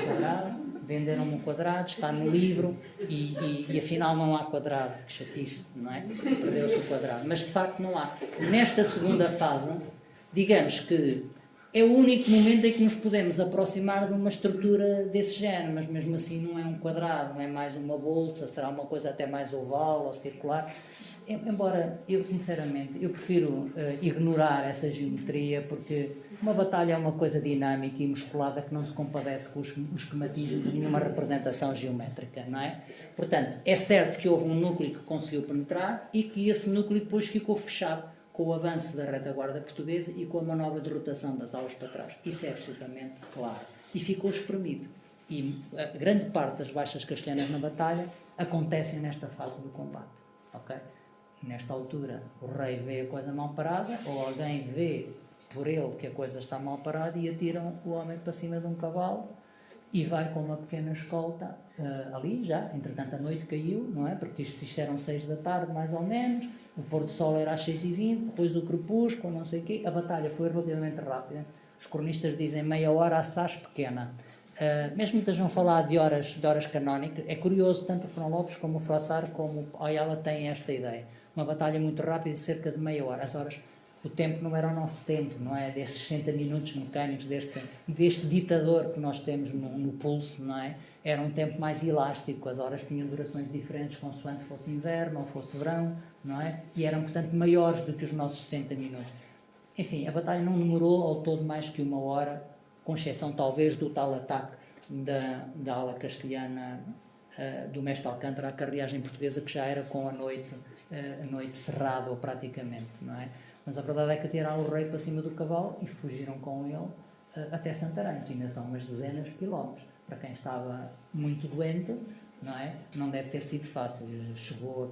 Quadrado, venderam-me um quadrado, está no livro e afinal não há quadrado, que chatice, não é? Perdeu-se o quadrado, mas de facto não há. Nesta segunda fase, digamos que é o único momento em que nos podemos aproximar de uma estrutura desse género, mas mesmo assim não é um quadrado, não é mais uma bolsa, será uma coisa até mais oval ou circular. Embora eu, sinceramente, eu prefiro ignorar essa geometria, porque uma batalha é uma coisa dinâmica e musculada que não se compadece com o esquematismo de nenhuma representação geométrica, não é? Portanto, é certo que houve um núcleo que conseguiu penetrar e que esse núcleo depois ficou fechado com o avanço da retaguarda portuguesa e com a manobra de rotação das alas para trás. Isso é absolutamente claro. E ficou espremido. E a grande parte das baixas castelhanas na batalha acontecem nesta fase do combate. Okay? Nesta altura, o rei vê a coisa mal parada, ou alguém vê por ele que a coisa está mal parada e atiram o homem para cima de um cavalo e vai com uma pequena escolta ali já. Entretanto, a noite caiu, não é? Porque isto eram 6 da tarde, mais ou menos, o pôr do sol era às 6h20, depois o crepúsculo, não sei o quê. A batalha foi relativamente rápida. Os cronistas dizem meia hora assaz pequena. Mesmo que estejam a falar de horas canónicas, é curioso, tanto o Fernão Lopes como o Froissart como o Ayala têm esta ideia. Uma batalha muito rápida de cerca de meia hora. As horas, o tempo não era o nosso tempo, não é? Destes 60 minutos mecânicos, deste ditador que nós temos no pulso, não é? Era um tempo mais elástico, as horas tinham durações diferentes, consoante fosse inverno ou fosse verão, não é? E eram, portanto, maiores do que os nossos 60 minutos. enfim, a batalha não demorou ao todo mais que 1 hora, com exceção talvez do tal ataque da ala castelhana do mestre Alcântara à carreagem portuguesa, que já era com a noite cerrada ou praticamente, não é? Mas a verdade é que tiraram o rei para cima do cavalo e fugiram com ele até Santarém, que ainda são umas dezenas de quilómetros. Para quem estava muito doente, não é? Não deve ter sido fácil. Chegou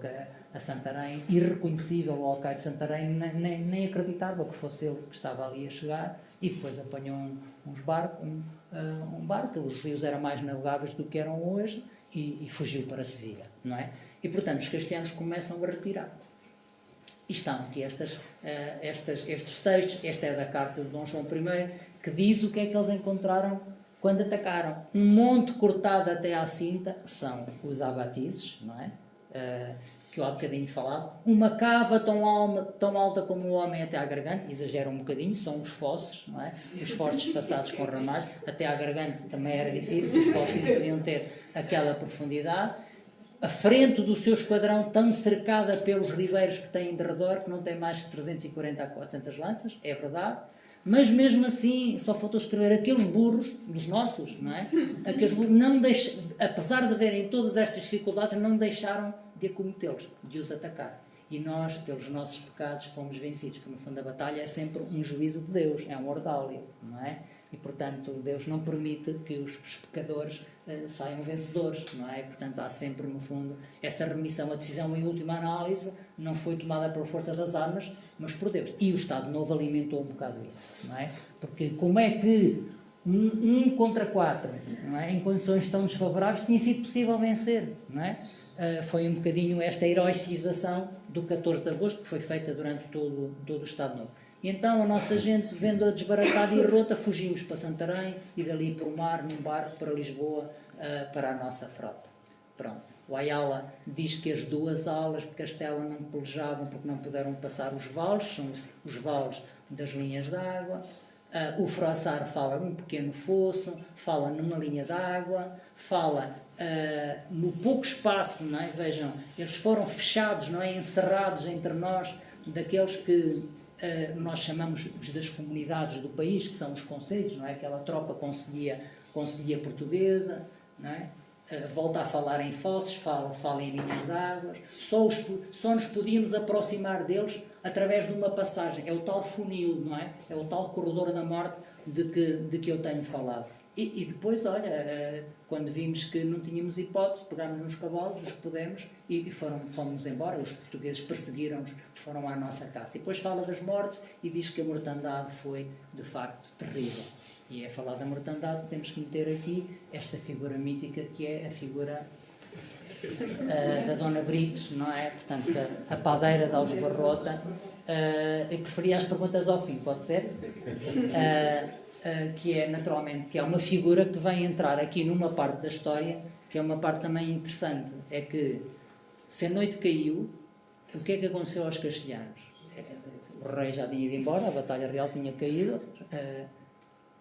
a Santarém, irreconhecível o alcaide de Santarém, nem acreditava que fosse ele que estava ali a chegar, e depois apanhou um barco, os rios eram mais navegáveis do que eram hoje, e fugiu para Sevilha, não é? E, portanto, os castelhanos começam a retirar. E estão aqui estes textos. Esta é da carta de Dom João I, que diz o que é que eles encontraram quando atacaram. Um monte cortado até à cinta, que são os abatizes, não é? Que eu há bocadinho falava. Uma cava tão alta como o homem até à garganta, exagera um bocadinho, são os fossos, não é? Os fossos esfaçados com ramais, até à garganta também era difícil, os fossos não podiam ter aquela profundidade. A frente do seu esquadrão, tão cercada pelos ribeiros que têm de redor, que não tem mais que 340 a 400 lanças, é verdade, mas mesmo assim, só faltou escrever aqueles burros, dos nossos, não é? Aqueles burros, apesar de verem todas estas dificuldades, não deixaram de acometê-los, de os atacar. E nós, pelos nossos pecados, fomos vencidos, porque no fundo a batalha é sempre um juízo de Deus, é um ordálio, não é? E, portanto, Deus não permite que os pecadores saiam vencedores, não é? Portanto, há sempre, no fundo, essa remissão. A decisão, em última análise, não foi tomada pela força das armas, mas por Deus. E o Estado Novo alimentou um bocado isso, não é? Porque como é que um contra 4, não é? Em condições tão desfavoráveis, tinha sido possível vencer, não é? Foi um bocadinho esta heroicização do 14 de agosto, que foi feita durante todo o Estado Novo. E então a nossa gente, vendo-a desbaratada e rota, fugimos para Santarém e dali por mar, num barco para Lisboa, para a nossa frota. Pronto. O Ayala diz que as 2 alas de Castela não pelejavam porque não puderam passar os vales, são os vales das linhas d'água. O Froissart fala num pequeno fosso, fala numa linha d'água, fala no pouco espaço, não é? Vejam, eles foram fechados, não é? Encerrados entre nós, daqueles que nós chamamos das comunidades do país, que são os concelhos, não é? Aquela tropa concelhia portuguesa, não é? Volta a falar em fossos, fala em linhas d'água, só nos podíamos aproximar deles através de uma passagem, é o tal funil, não é? É o tal corredor da morte de que eu tenho falado. E depois, olha, quando vimos que não tínhamos hipótese, pegámos nos cavalos, os que pudemos, e fomos embora. Os portugueses perseguiram-nos, foram à nossa caça. E depois fala das mortes e diz que a mortandade foi, de facto, terrível. E a falar da mortandade, temos que meter aqui esta figura mítica, que é a figura da Dona Brites, não é? Portanto, a padeira de Aljubarrota. Eu preferia as perguntas ao fim, pode ser? Que é, naturalmente, que é uma figura que vem entrar aqui numa parte da história, que é uma parte também interessante. É que, se a noite caiu, o que é que aconteceu aos castelhanos? O rei já tinha ido embora, a batalha real tinha caído,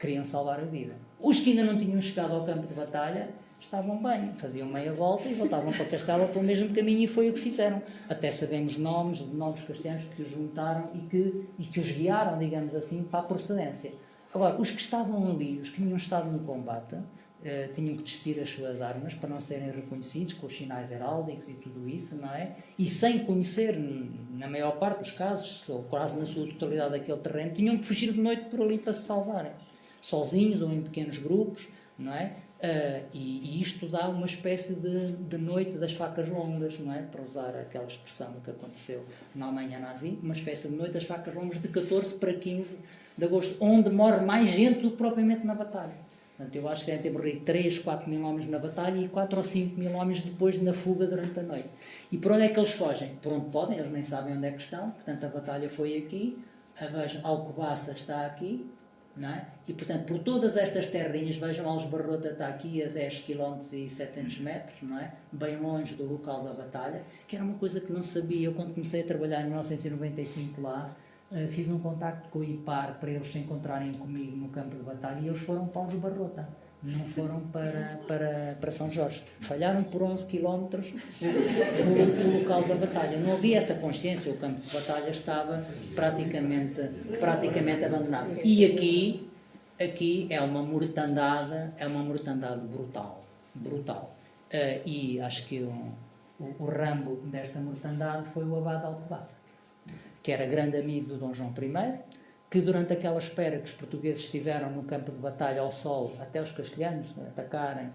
queriam salvar a vida. Os que ainda não tinham chegado ao campo de batalha estavam bem, faziam meia volta e voltavam para Castela pelo mesmo caminho, e foi o que fizeram. Até sabemos nomes de novos castelhanos que os juntaram e que os guiaram, digamos assim, para a procedência. Agora, os que estavam ali, os que tinham estado no combate, tinham que despir as suas armas para não serem reconhecidos, com os sinais heráldicos e tudo isso, não é? E sem conhecer, na maior parte dos casos, ou quase na sua totalidade daquele terreno, tinham que fugir de noite por ali para se salvarem, sozinhos ou em pequenos grupos, não é? E isto dá uma espécie de noite das facas longas, não é? Para usar aquela expressão que aconteceu na Alemanha nazi, uma espécie de noite das facas longas de 14 para 15 de agosto, onde morre mais gente do que propriamente na batalha. Portanto, eu acho que devem ter morrido 3, 4 mil homens na batalha e 4 ou 5 mil homens depois na fuga durante a noite. E por onde é que eles fogem? Por onde podem, eles nem sabem onde é que estão. Portanto, a batalha foi aqui, vejam, Alcobaça está aqui, não é? E, portanto, por todas estas terrinhas, vejam, Aljubarrota está aqui a 10 km e 700 metros, não é? Bem longe do local da batalha, que era uma coisa que não sabia. Eu, quando comecei a trabalhar em 1995 lá, fiz um contacto com o IPAR para eles se encontrarem comigo no campo de batalha, e eles foram para Aljubarrota. não foram para São Jorge. Falharam por 11 km o local da batalha. Não havia essa consciência, o campo de batalha estava praticamente abandonado. E aqui é uma mortandade brutal. E acho que o Rambo desta mortandade foi o Abade de Alcobaça, que era grande amigo do Dom João I, que durante aquela espera que os portugueses estiveram no campo de batalha ao sol, até os castelhanos atacarem,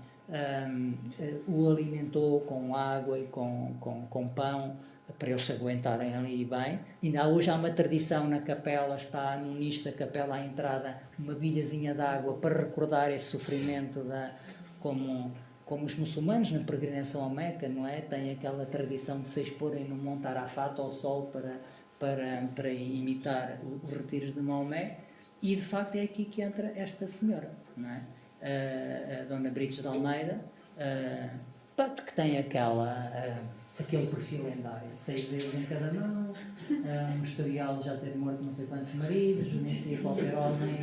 o alimentou com água e com pão, para eles se aguentarem ali bem. Ainda hoje há uma tradição na capela, está no nicho da capela à entrada, uma bilhazinha de água para recordar esse sofrimento, como os muçulmanos na peregrinação a Meca, não é? Têm aquela tradição de se exporem no Monte Arafat ao sol para imitar os retiros de Maomé, e de facto é aqui que entra esta senhora, não é? A Dona Brites de Almeida, que tem aquele perfil lendário, 6 vezes em cada mão, um historial já ter morto não sei quantos maridos, vencia qualquer homem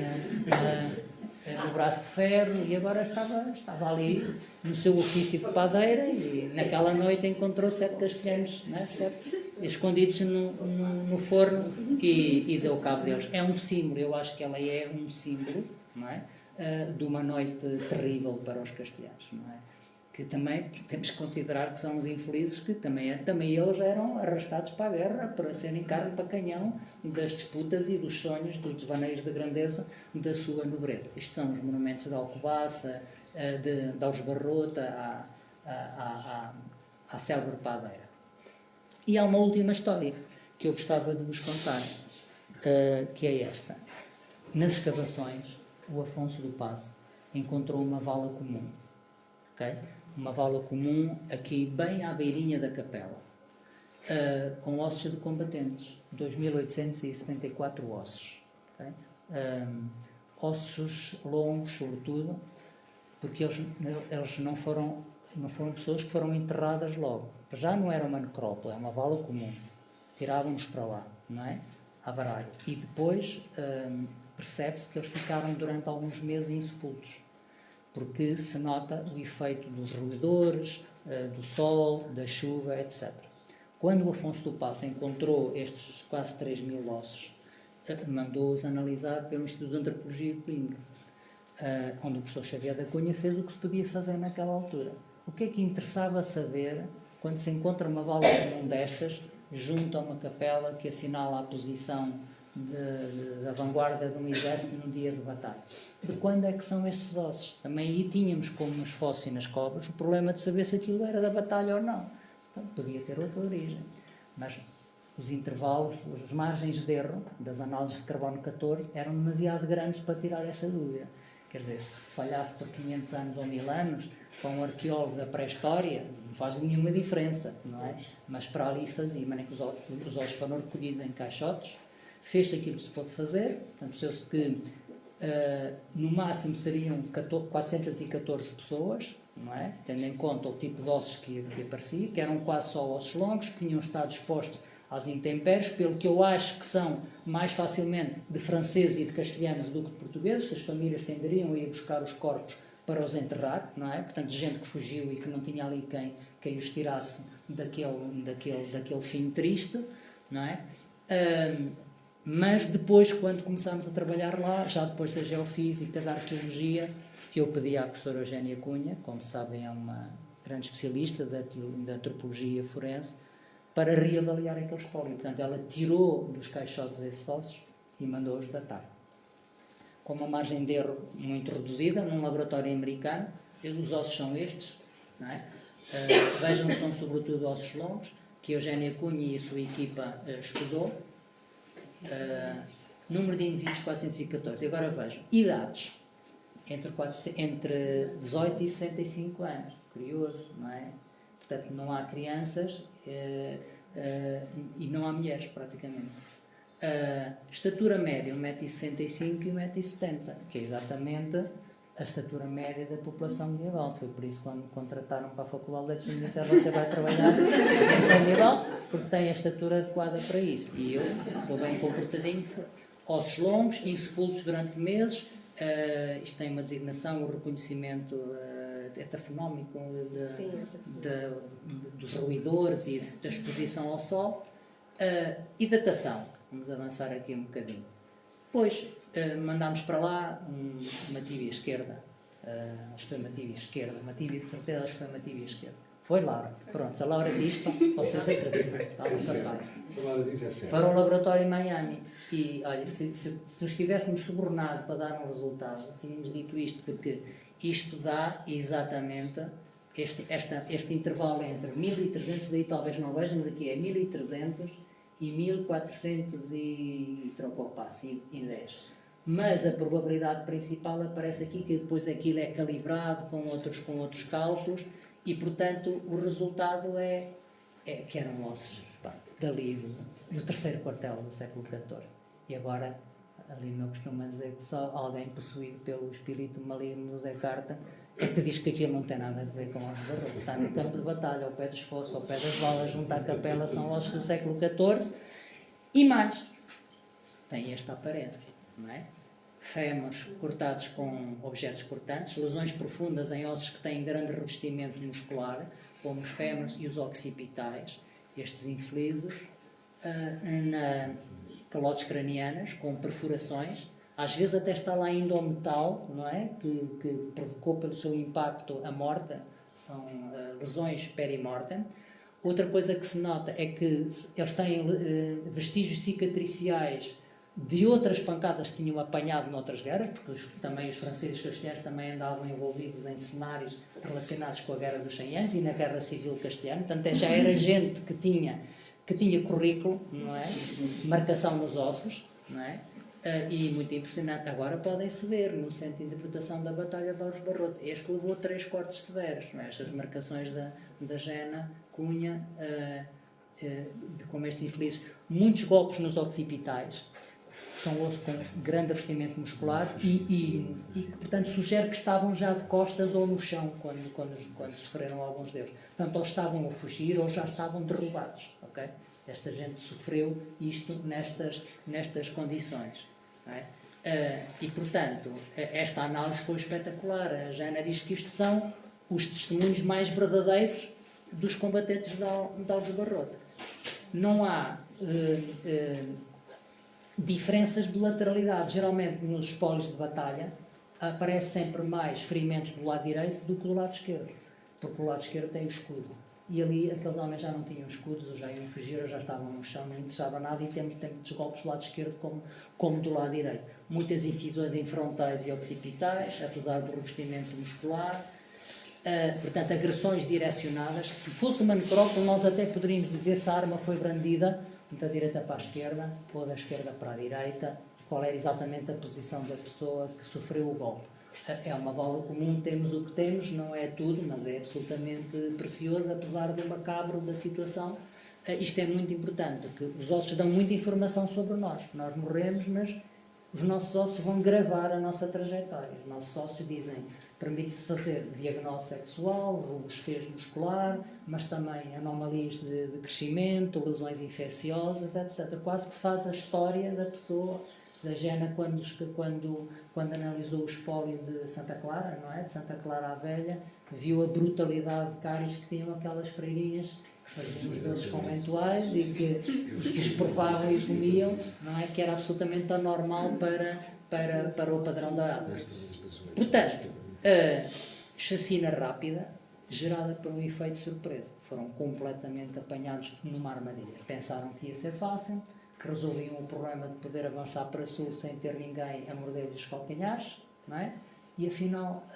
no braço de ferro, e agora estava ali no seu ofício de padeira, e naquela noite encontrou 7 castelhanos, não é? 7 escondidos no forno, e deu cabo deles. É um símbolo, eu acho que ela é um símbolo, não é? De uma noite terrível para os castelhanos, não é? Que também temos que considerar que são os infelizes que também eles eram arrastados para a guerra para serem carne para canhão das disputas e dos sonhos, dos devaneios de grandeza da sua nobreza. Estes são os monumentos de Alcobaça, de Aljubarrota, à célebre padeira. E há uma última história que eu gostava de vos contar, que é esta. Nas escavações, o Afonso do Paço encontrou uma vala comum, ok? Uma vala comum aqui bem à beirinha da capela, com ossos de combatentes, 2.874 ossos, okay? Ossos longos, sobretudo, porque eles não foram pessoas que foram enterradas logo. Já não era uma necrópole, é uma vala comum. Tiravam-nos para lá, não é? À baralho. E depois percebe-se que eles ficaram durante alguns meses insepultos, porque se nota o efeito dos roedores, do sol, da chuva, etc. Quando o Afonso do Paço encontrou estes quase 3.000 ossos, mandou-os analisar pelo Instituto de Antropologia de Coimbra, onde o professor Xavier da Cunha fez o que se podia fazer naquela altura. O que é que interessava saber quando se encontra uma vala comum destas junto a uma capela que assinala a posição da vanguarda de um exército no dia de batalha? De quando é que são estes ossos? Também aí tínhamos, como nos fósseis nas covas, o problema de saber se aquilo era da batalha ou não. Então podia ter outra origem. Mas os intervalos, as margens de erro das análises de carbono 14 eram demasiado grandes para tirar essa dúvida. Quer dizer, se falhasse por 500 anos ou 1000 anos, para um arqueólogo da pré-história, não faz nenhuma diferença, não é? Mas para ali fazia. Mas é que os ossos foram recolhidos em caixotes, fez-se aquilo que se pôde fazer, portanto, percebeu-se que no máximo seriam 414 pessoas, não é? Tendo em conta o tipo de ossos que aparecia, que eram quase só ossos longos, que tinham estado expostos às intempéries, pelo que eu acho que são mais facilmente de franceses e de castelhanos do que de portugueses, que as famílias tenderiam a ir buscar os corpos para os enterrar, não é? Portanto, gente que fugiu e que não tinha ali quem os tirasse daquele fim triste, não é? Mas depois, quando começámos a trabalhar lá, já depois da geofísica, da arqueologia, eu pedi à professora Eugénia Cunha, como sabem é uma grande especialista da antropologia forense, para reavaliar aquele espólio. Portanto, ela tirou dos caixotes esses ossos e mandou-os datar. Com uma margem de erro muito reduzida, num laboratório americano, os ossos são estes, não é? Vejam que são sobretudo ossos longos, que a Eugénia Cunha e a sua equipa estudou. Número de indivíduos 414. E agora vejam, idades entre 18 e 65 anos. Curioso, não é? Portanto, não há crianças e não há mulheres, praticamente. Estatura média, 1,65 m e 1,70 m, que é exatamente a estatura média da população medieval. Foi por isso que, quando me contrataram para a Faculdade de Letras, me disseram: você vai trabalhar no medieval, porque tem a estatura adequada para isso. E eu sou bem comportadinho, ossos longos, insepultos durante meses, Isto tem uma designação, o reconhecimento etafonómico dos roedores e da exposição ao sol. E datação, vamos avançar aqui um bocadinho. Depois mandámos para lá uma tíbia esquerda, acho que foi uma tíbia esquerda, uma tíbia de certeza, acho que foi uma tíbia esquerda. Foi Laura, pronto, se a Laura diz, vocês acreditam, para o laboratório em Miami. E olha, se nos estivéssemos subornado para dar um resultado, tínhamos dito isto, porque isto dá exatamente este intervalo entre 1300, daí talvez não vejam, mas aqui é 1300 e 1400 e trocou passo, e 10. Mas a probabilidade principal aparece aqui, que depois aquilo é calibrado com outros cálculos, e portanto o resultado é que eram ossos dali do terceiro quartel do século XIV. E agora, ali não costuma dizer que só alguém possuído pelo espírito maligno do Descartes é que diz que aquilo não tem nada a ver com ossos da roupa. Está no campo de batalha, ao pé dos fossos, ao pé das balas, junto à capela, são ossos do século XIV. E mais, tem esta aparência, não é? Fémurs cortados com objetos cortantes, lesões profundas em ossos que têm grande revestimento muscular, como os fémurs e os occipitais, estes infelizes, calotes cranianas com perfurações, às vezes até está lá ainda o metal, não é? Que provocou pelo seu impacto a morte, são lesões perimortem. Outra coisa que se nota é que eles têm vestígios cicatriciais de outras pancadas que tinham apanhado noutras guerras, porque também os franceses castelhanos também andavam envolvidos em cenários relacionados com a Guerra dos 100 Anos e na Guerra Civil Castelhana, portanto já era gente que tinha currículo, não é? Marcação nos ossos, não é? E muito impressionante. Agora podem-se ver no centro de interpretação da Batalha de Alves Barrote. Este levou 3 cortes severos, não é? Estas marcações da Gena, Cunha, como estes infelizes, muitos golpes nos occipitais, são ossos com grande revestimento muscular e, portanto, sugere que estavam já de costas ou no chão quando sofreram alguns deles. Portanto, ou estavam a fugir ou já estavam derrubados. Okay? Esta gente sofreu isto nestas condições. Não é? E, portanto, esta análise foi espetacular. A Jana diz que isto são os testemunhos mais verdadeiros dos combatentes de Alves Barrote. Não há diferenças de lateralidade. Geralmente nos espólios de batalha aparece sempre mais ferimentos do lado direito do que do lado esquerdo, porque o lado esquerdo tem o escudo. E ali aqueles homens já não tinham escudos, ou já iam fugir, ou já estavam no chão, não interessava nada, e temos muitos golpes do lado esquerdo como do lado direito. Muitas incisões em frontais e occipitais, apesar do revestimento muscular. Portanto, agressões direcionadas. Se fosse uma necrópole, nós até poderíamos dizer se a arma foi brandida da direita para a esquerda ou da esquerda para a direita, qual era exatamente a posição da pessoa que sofreu o golpe. É uma vala comum, temos o que temos, não é tudo, mas é absolutamente precioso, apesar do macabro da situação. Isto é muito importante, porque os ossos dão muita informação sobre nós. Nós morremos, mas os nossos ossos vão gravar a nossa trajetória. Os nossos ossos dizem, permite-se fazer diagnose sexual, robustez muscular, mas também anomalias de crescimento, lesões infecciosas, etc. Quase que se faz a história da pessoa. A Gena, quando analisou o espólio de Santa Clara, não é? De Santa Clara à Velha, viu a brutalidade de cáries que tinham aquelas freirinhas que faziam os doces conventuais e que exportavam e comiam, não é? Que era absolutamente anormal para o padrão da África. Portanto, chacina rápida, gerada por um efeito de surpresa. Foram completamente apanhados numa armadilha. Pensaram que ia ser fácil, que resolviam o problema de poder avançar para sul sem ter ninguém a morder-lhes os calcanhares, não é? E afinal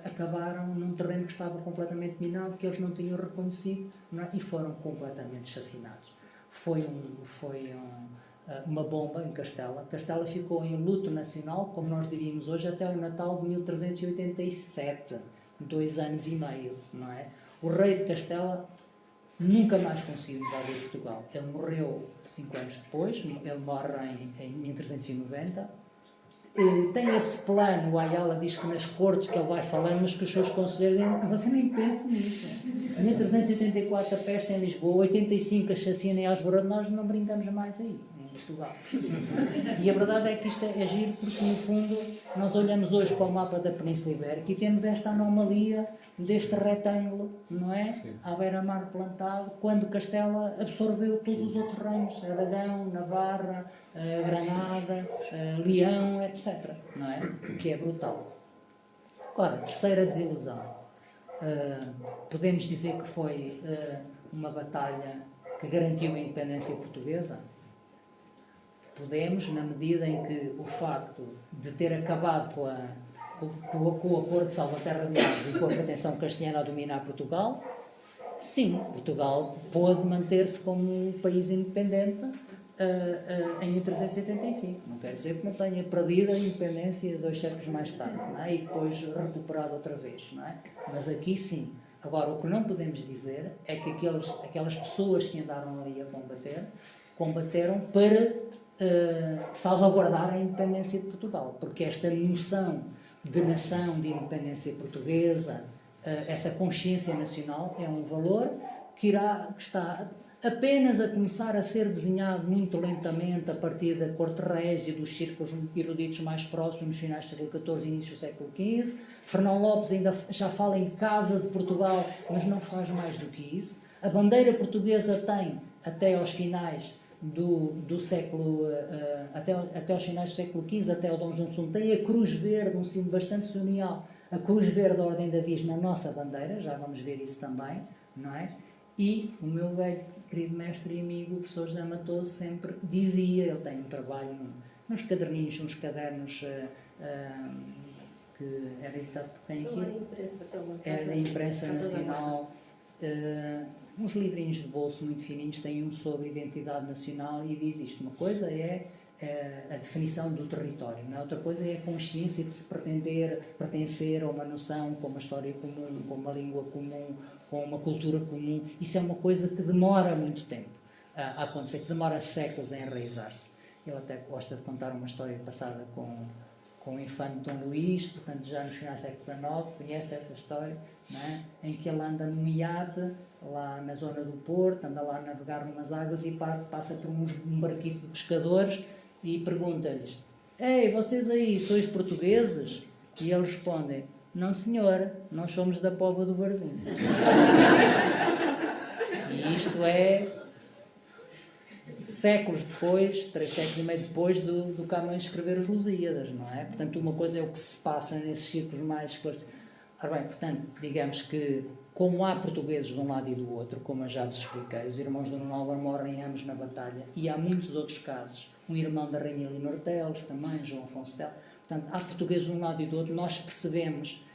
acabaram num terreno que estava completamente minado, que eles não tinham reconhecido, não é? E foram completamente chacinados. Foi uma bomba em Castela. Castela ficou em luto nacional, como nós diríamos hoje, até o Natal de 1387, 2 anos e meio, não é? O rei de Castela nunca mais conseguiu invadir Portugal. Ele morreu 5 anos depois, ele morre em 1390. Tem esse plano, o Ayala diz que nas cortes que ele vai falando, mas que os seus conselheiros dizem, você nem pensa nisso. Em 1384 a peste em Lisboa, 85 a chacina em Alves Barrote, nós não brincamos mais aí. Portugal. E a verdade é que isto é giro porque, no fundo, nós olhamos hoje para o mapa da Península Ibérica e temos esta anomalia deste retângulo, não é? Sim. À beira-mar plantado, quando Castela absorveu todos os outros reinos, Aragão, Navarra, Granada, Leão, etc. Não é? O que é brutal. Agora, terceira desilusão. Podemos dizer que foi uma batalha que garantiu a independência portuguesa? Podemos, na medida em que o facto de ter acabado com o acordo de Salvaterra de Males e com a pretensão castelhana a dominar Portugal, sim, Portugal pôde manter-se como um país independente em 1385. Não quer dizer que não tenha perdido a independência 2 séculos mais tarde, não é? E depois recuperado outra vez, não é? Mas aqui sim. Agora, o que não podemos dizer é que aquelas pessoas que andaram ali a combateram para salvaguardar a independência de Portugal, porque esta noção de nação, de independência portuguesa, essa consciência nacional é um valor que está apenas a começar a ser desenhado muito lentamente a partir da corte régia, dos círculos eruditos mais próximos, nos finais do século XIV e início do século XV. Fernão Lopes ainda já fala em Casa de Portugal, mas não faz mais do que isso. A bandeira portuguesa tem, até aos finais do século, até aos finais do século XV, até ao Dom João II, tem a cruz verde, um símbolo bastante cerimonial, a cruz verde da Ordem da Viz na nossa bandeira, já vamos ver isso também, não é? E o meu velho querido mestre e amigo, o professor José Matoso, sempre dizia, ele tem um trabalho nos caderninhos, uns cadernos que era editado por quem aqui? Era da imprensa nacional, uns livrinhos de bolso muito fininhos, tem um sobre identidade nacional e diz isto. Uma coisa é a definição do território, não é? Outra coisa é a consciência de se pertencer a uma noção com uma história comum, com uma língua comum, com uma cultura comum. Isso é uma coisa que demora muito tempo a acontecer, que demora séculos a enraizar-se. Ele até gosta de contar uma história passada com o infante Dom Luís, portanto já nos finais do século XIX, conhece essa história, não é? Em que ele anda num iate lá na zona do Porto, anda lá a navegar numas águas e passa por um barquito de pescadores e pergunta-lhes: "Ei, vocês aí, sois portugueses?" E eles respondem: "Não, senhora, nós somos da Póvoa do Varzim." E isto é séculos depois, 3 séculos e meio depois do Camões escrever os Lusíadas, não é? Portanto, uma coisa é o que se passa nesses círculos mais esclarecidos. Ora bem, portanto, digamos que, como há portugueses de um lado e do outro, como eu já vos expliquei, os irmãos do Nuno Álvaro morrem ambos na batalha, e há muitos outros casos, um irmão da Rainha Leonor Teles, também, João Afonso Teles. Portanto, há portugueses de um lado e do outro. Nós percebemos,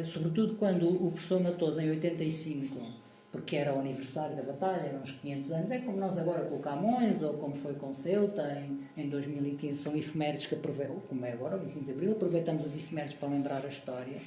sobretudo quando o professor Matoso, em 85, porque era o aniversário da batalha, eram uns 500 anos, é como nós agora com o Camões, ou como foi com Ceuta, em 2015, são efemérides que aproveitam, como é agora, o 25 de Abril, aproveitamos as efemérides para lembrar a história.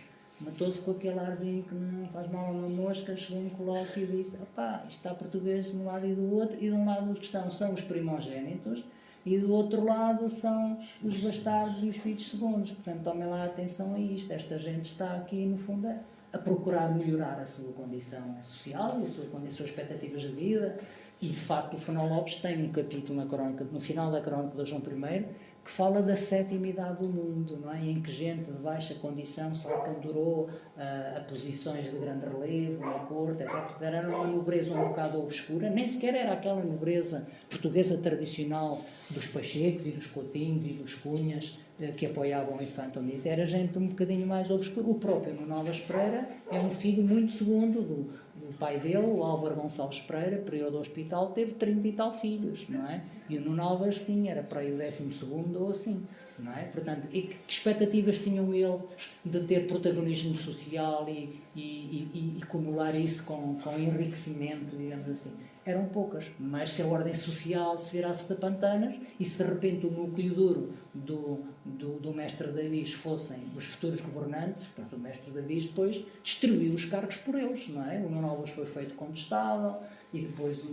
Matou-se com aquele arzinho que não faz mal a uma mosca, chegou um colóquio e disse: "Opá, isto está português de um lado e do outro", e de um lado os que são os primogénitos, e do outro lado são os bastardos e os filhos segundos. Portanto, tomem lá atenção a isto. Esta gente está aqui, no fundo, a procurar melhorar a sua condição social, as suas expectativas de vida. E, de facto, o Fernão Lopes tem um capítulo no final da crónica de João I, que fala da 7ª idade do mundo, não é? Em que gente de baixa condição se alcandurou a posições de grande relevo, na corte, etc. Era uma nobreza um bocado obscura, nem sequer era aquela nobreza portuguesa tradicional dos Pachecos e dos Coutinhos e dos Cunhas, que apoiavam o infante. Era gente um bocadinho mais obscura. O próprio Nuno Álvares Pereira é um filho muito segundo do pai dele, o Álvaro Gonçalves Pereira, período do hospital, teve 30 e tal filhos, não é? E o Nuno Álvares era para aí o 12º ou assim, não é? Portanto, e que expectativas tinham ele de ter protagonismo social e acumular isso com enriquecimento, digamos assim? Eram poucas, mas se a ordem social se virasse de pantanas e se de repente o núcleo duro do mestre Davis fossem os futuros governantes, portanto o mestre Davis depois distribuiu os cargos por eles, não é? O Nuno Álvares foi feito condestável e depois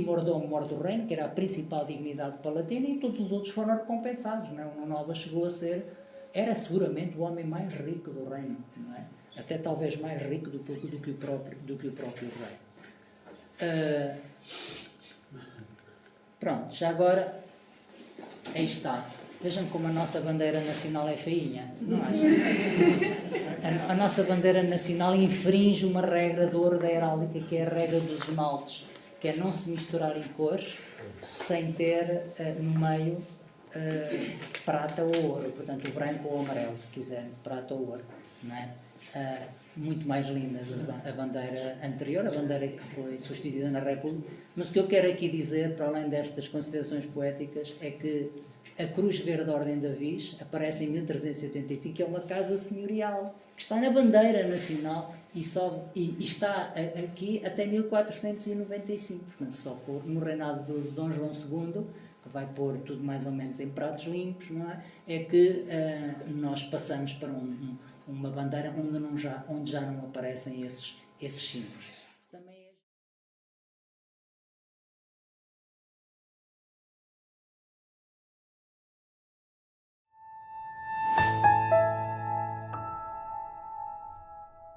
mordomo mor do reino, que era a principal dignidade palatina, e todos os outros foram recompensados, não é? O Nuno Álvares chegou a ser, era seguramente o homem mais rico do reino, não é? Até talvez mais rico do que o próprio rei. Pronto, já agora Aí está. Vejam como a nossa bandeira nacional é feinha, não acham? A nossa bandeira nacional infringe uma regra de ouro da heráldica, que é a regra dos esmaltes, que é não se misturar em cores sem ter no meio prata ou ouro, portanto o branco ou o amarelo, se quiser, prata ou ouro, não é? Muito mais linda a bandeira anterior, a bandeira que foi substituída na República, mas o que eu quero aqui dizer, para além destas considerações poéticas, é que a Cruz Verde da Ordem da Viz aparece em 1385, que é uma casa senhorial, que está na bandeira nacional e está aqui até 1495, portanto só no reinado de Dom João II, que vai pôr tudo mais ou menos em pratos limpos, não é? É que nós passamos para uma bandeira onde já não aparecem esses símbolos.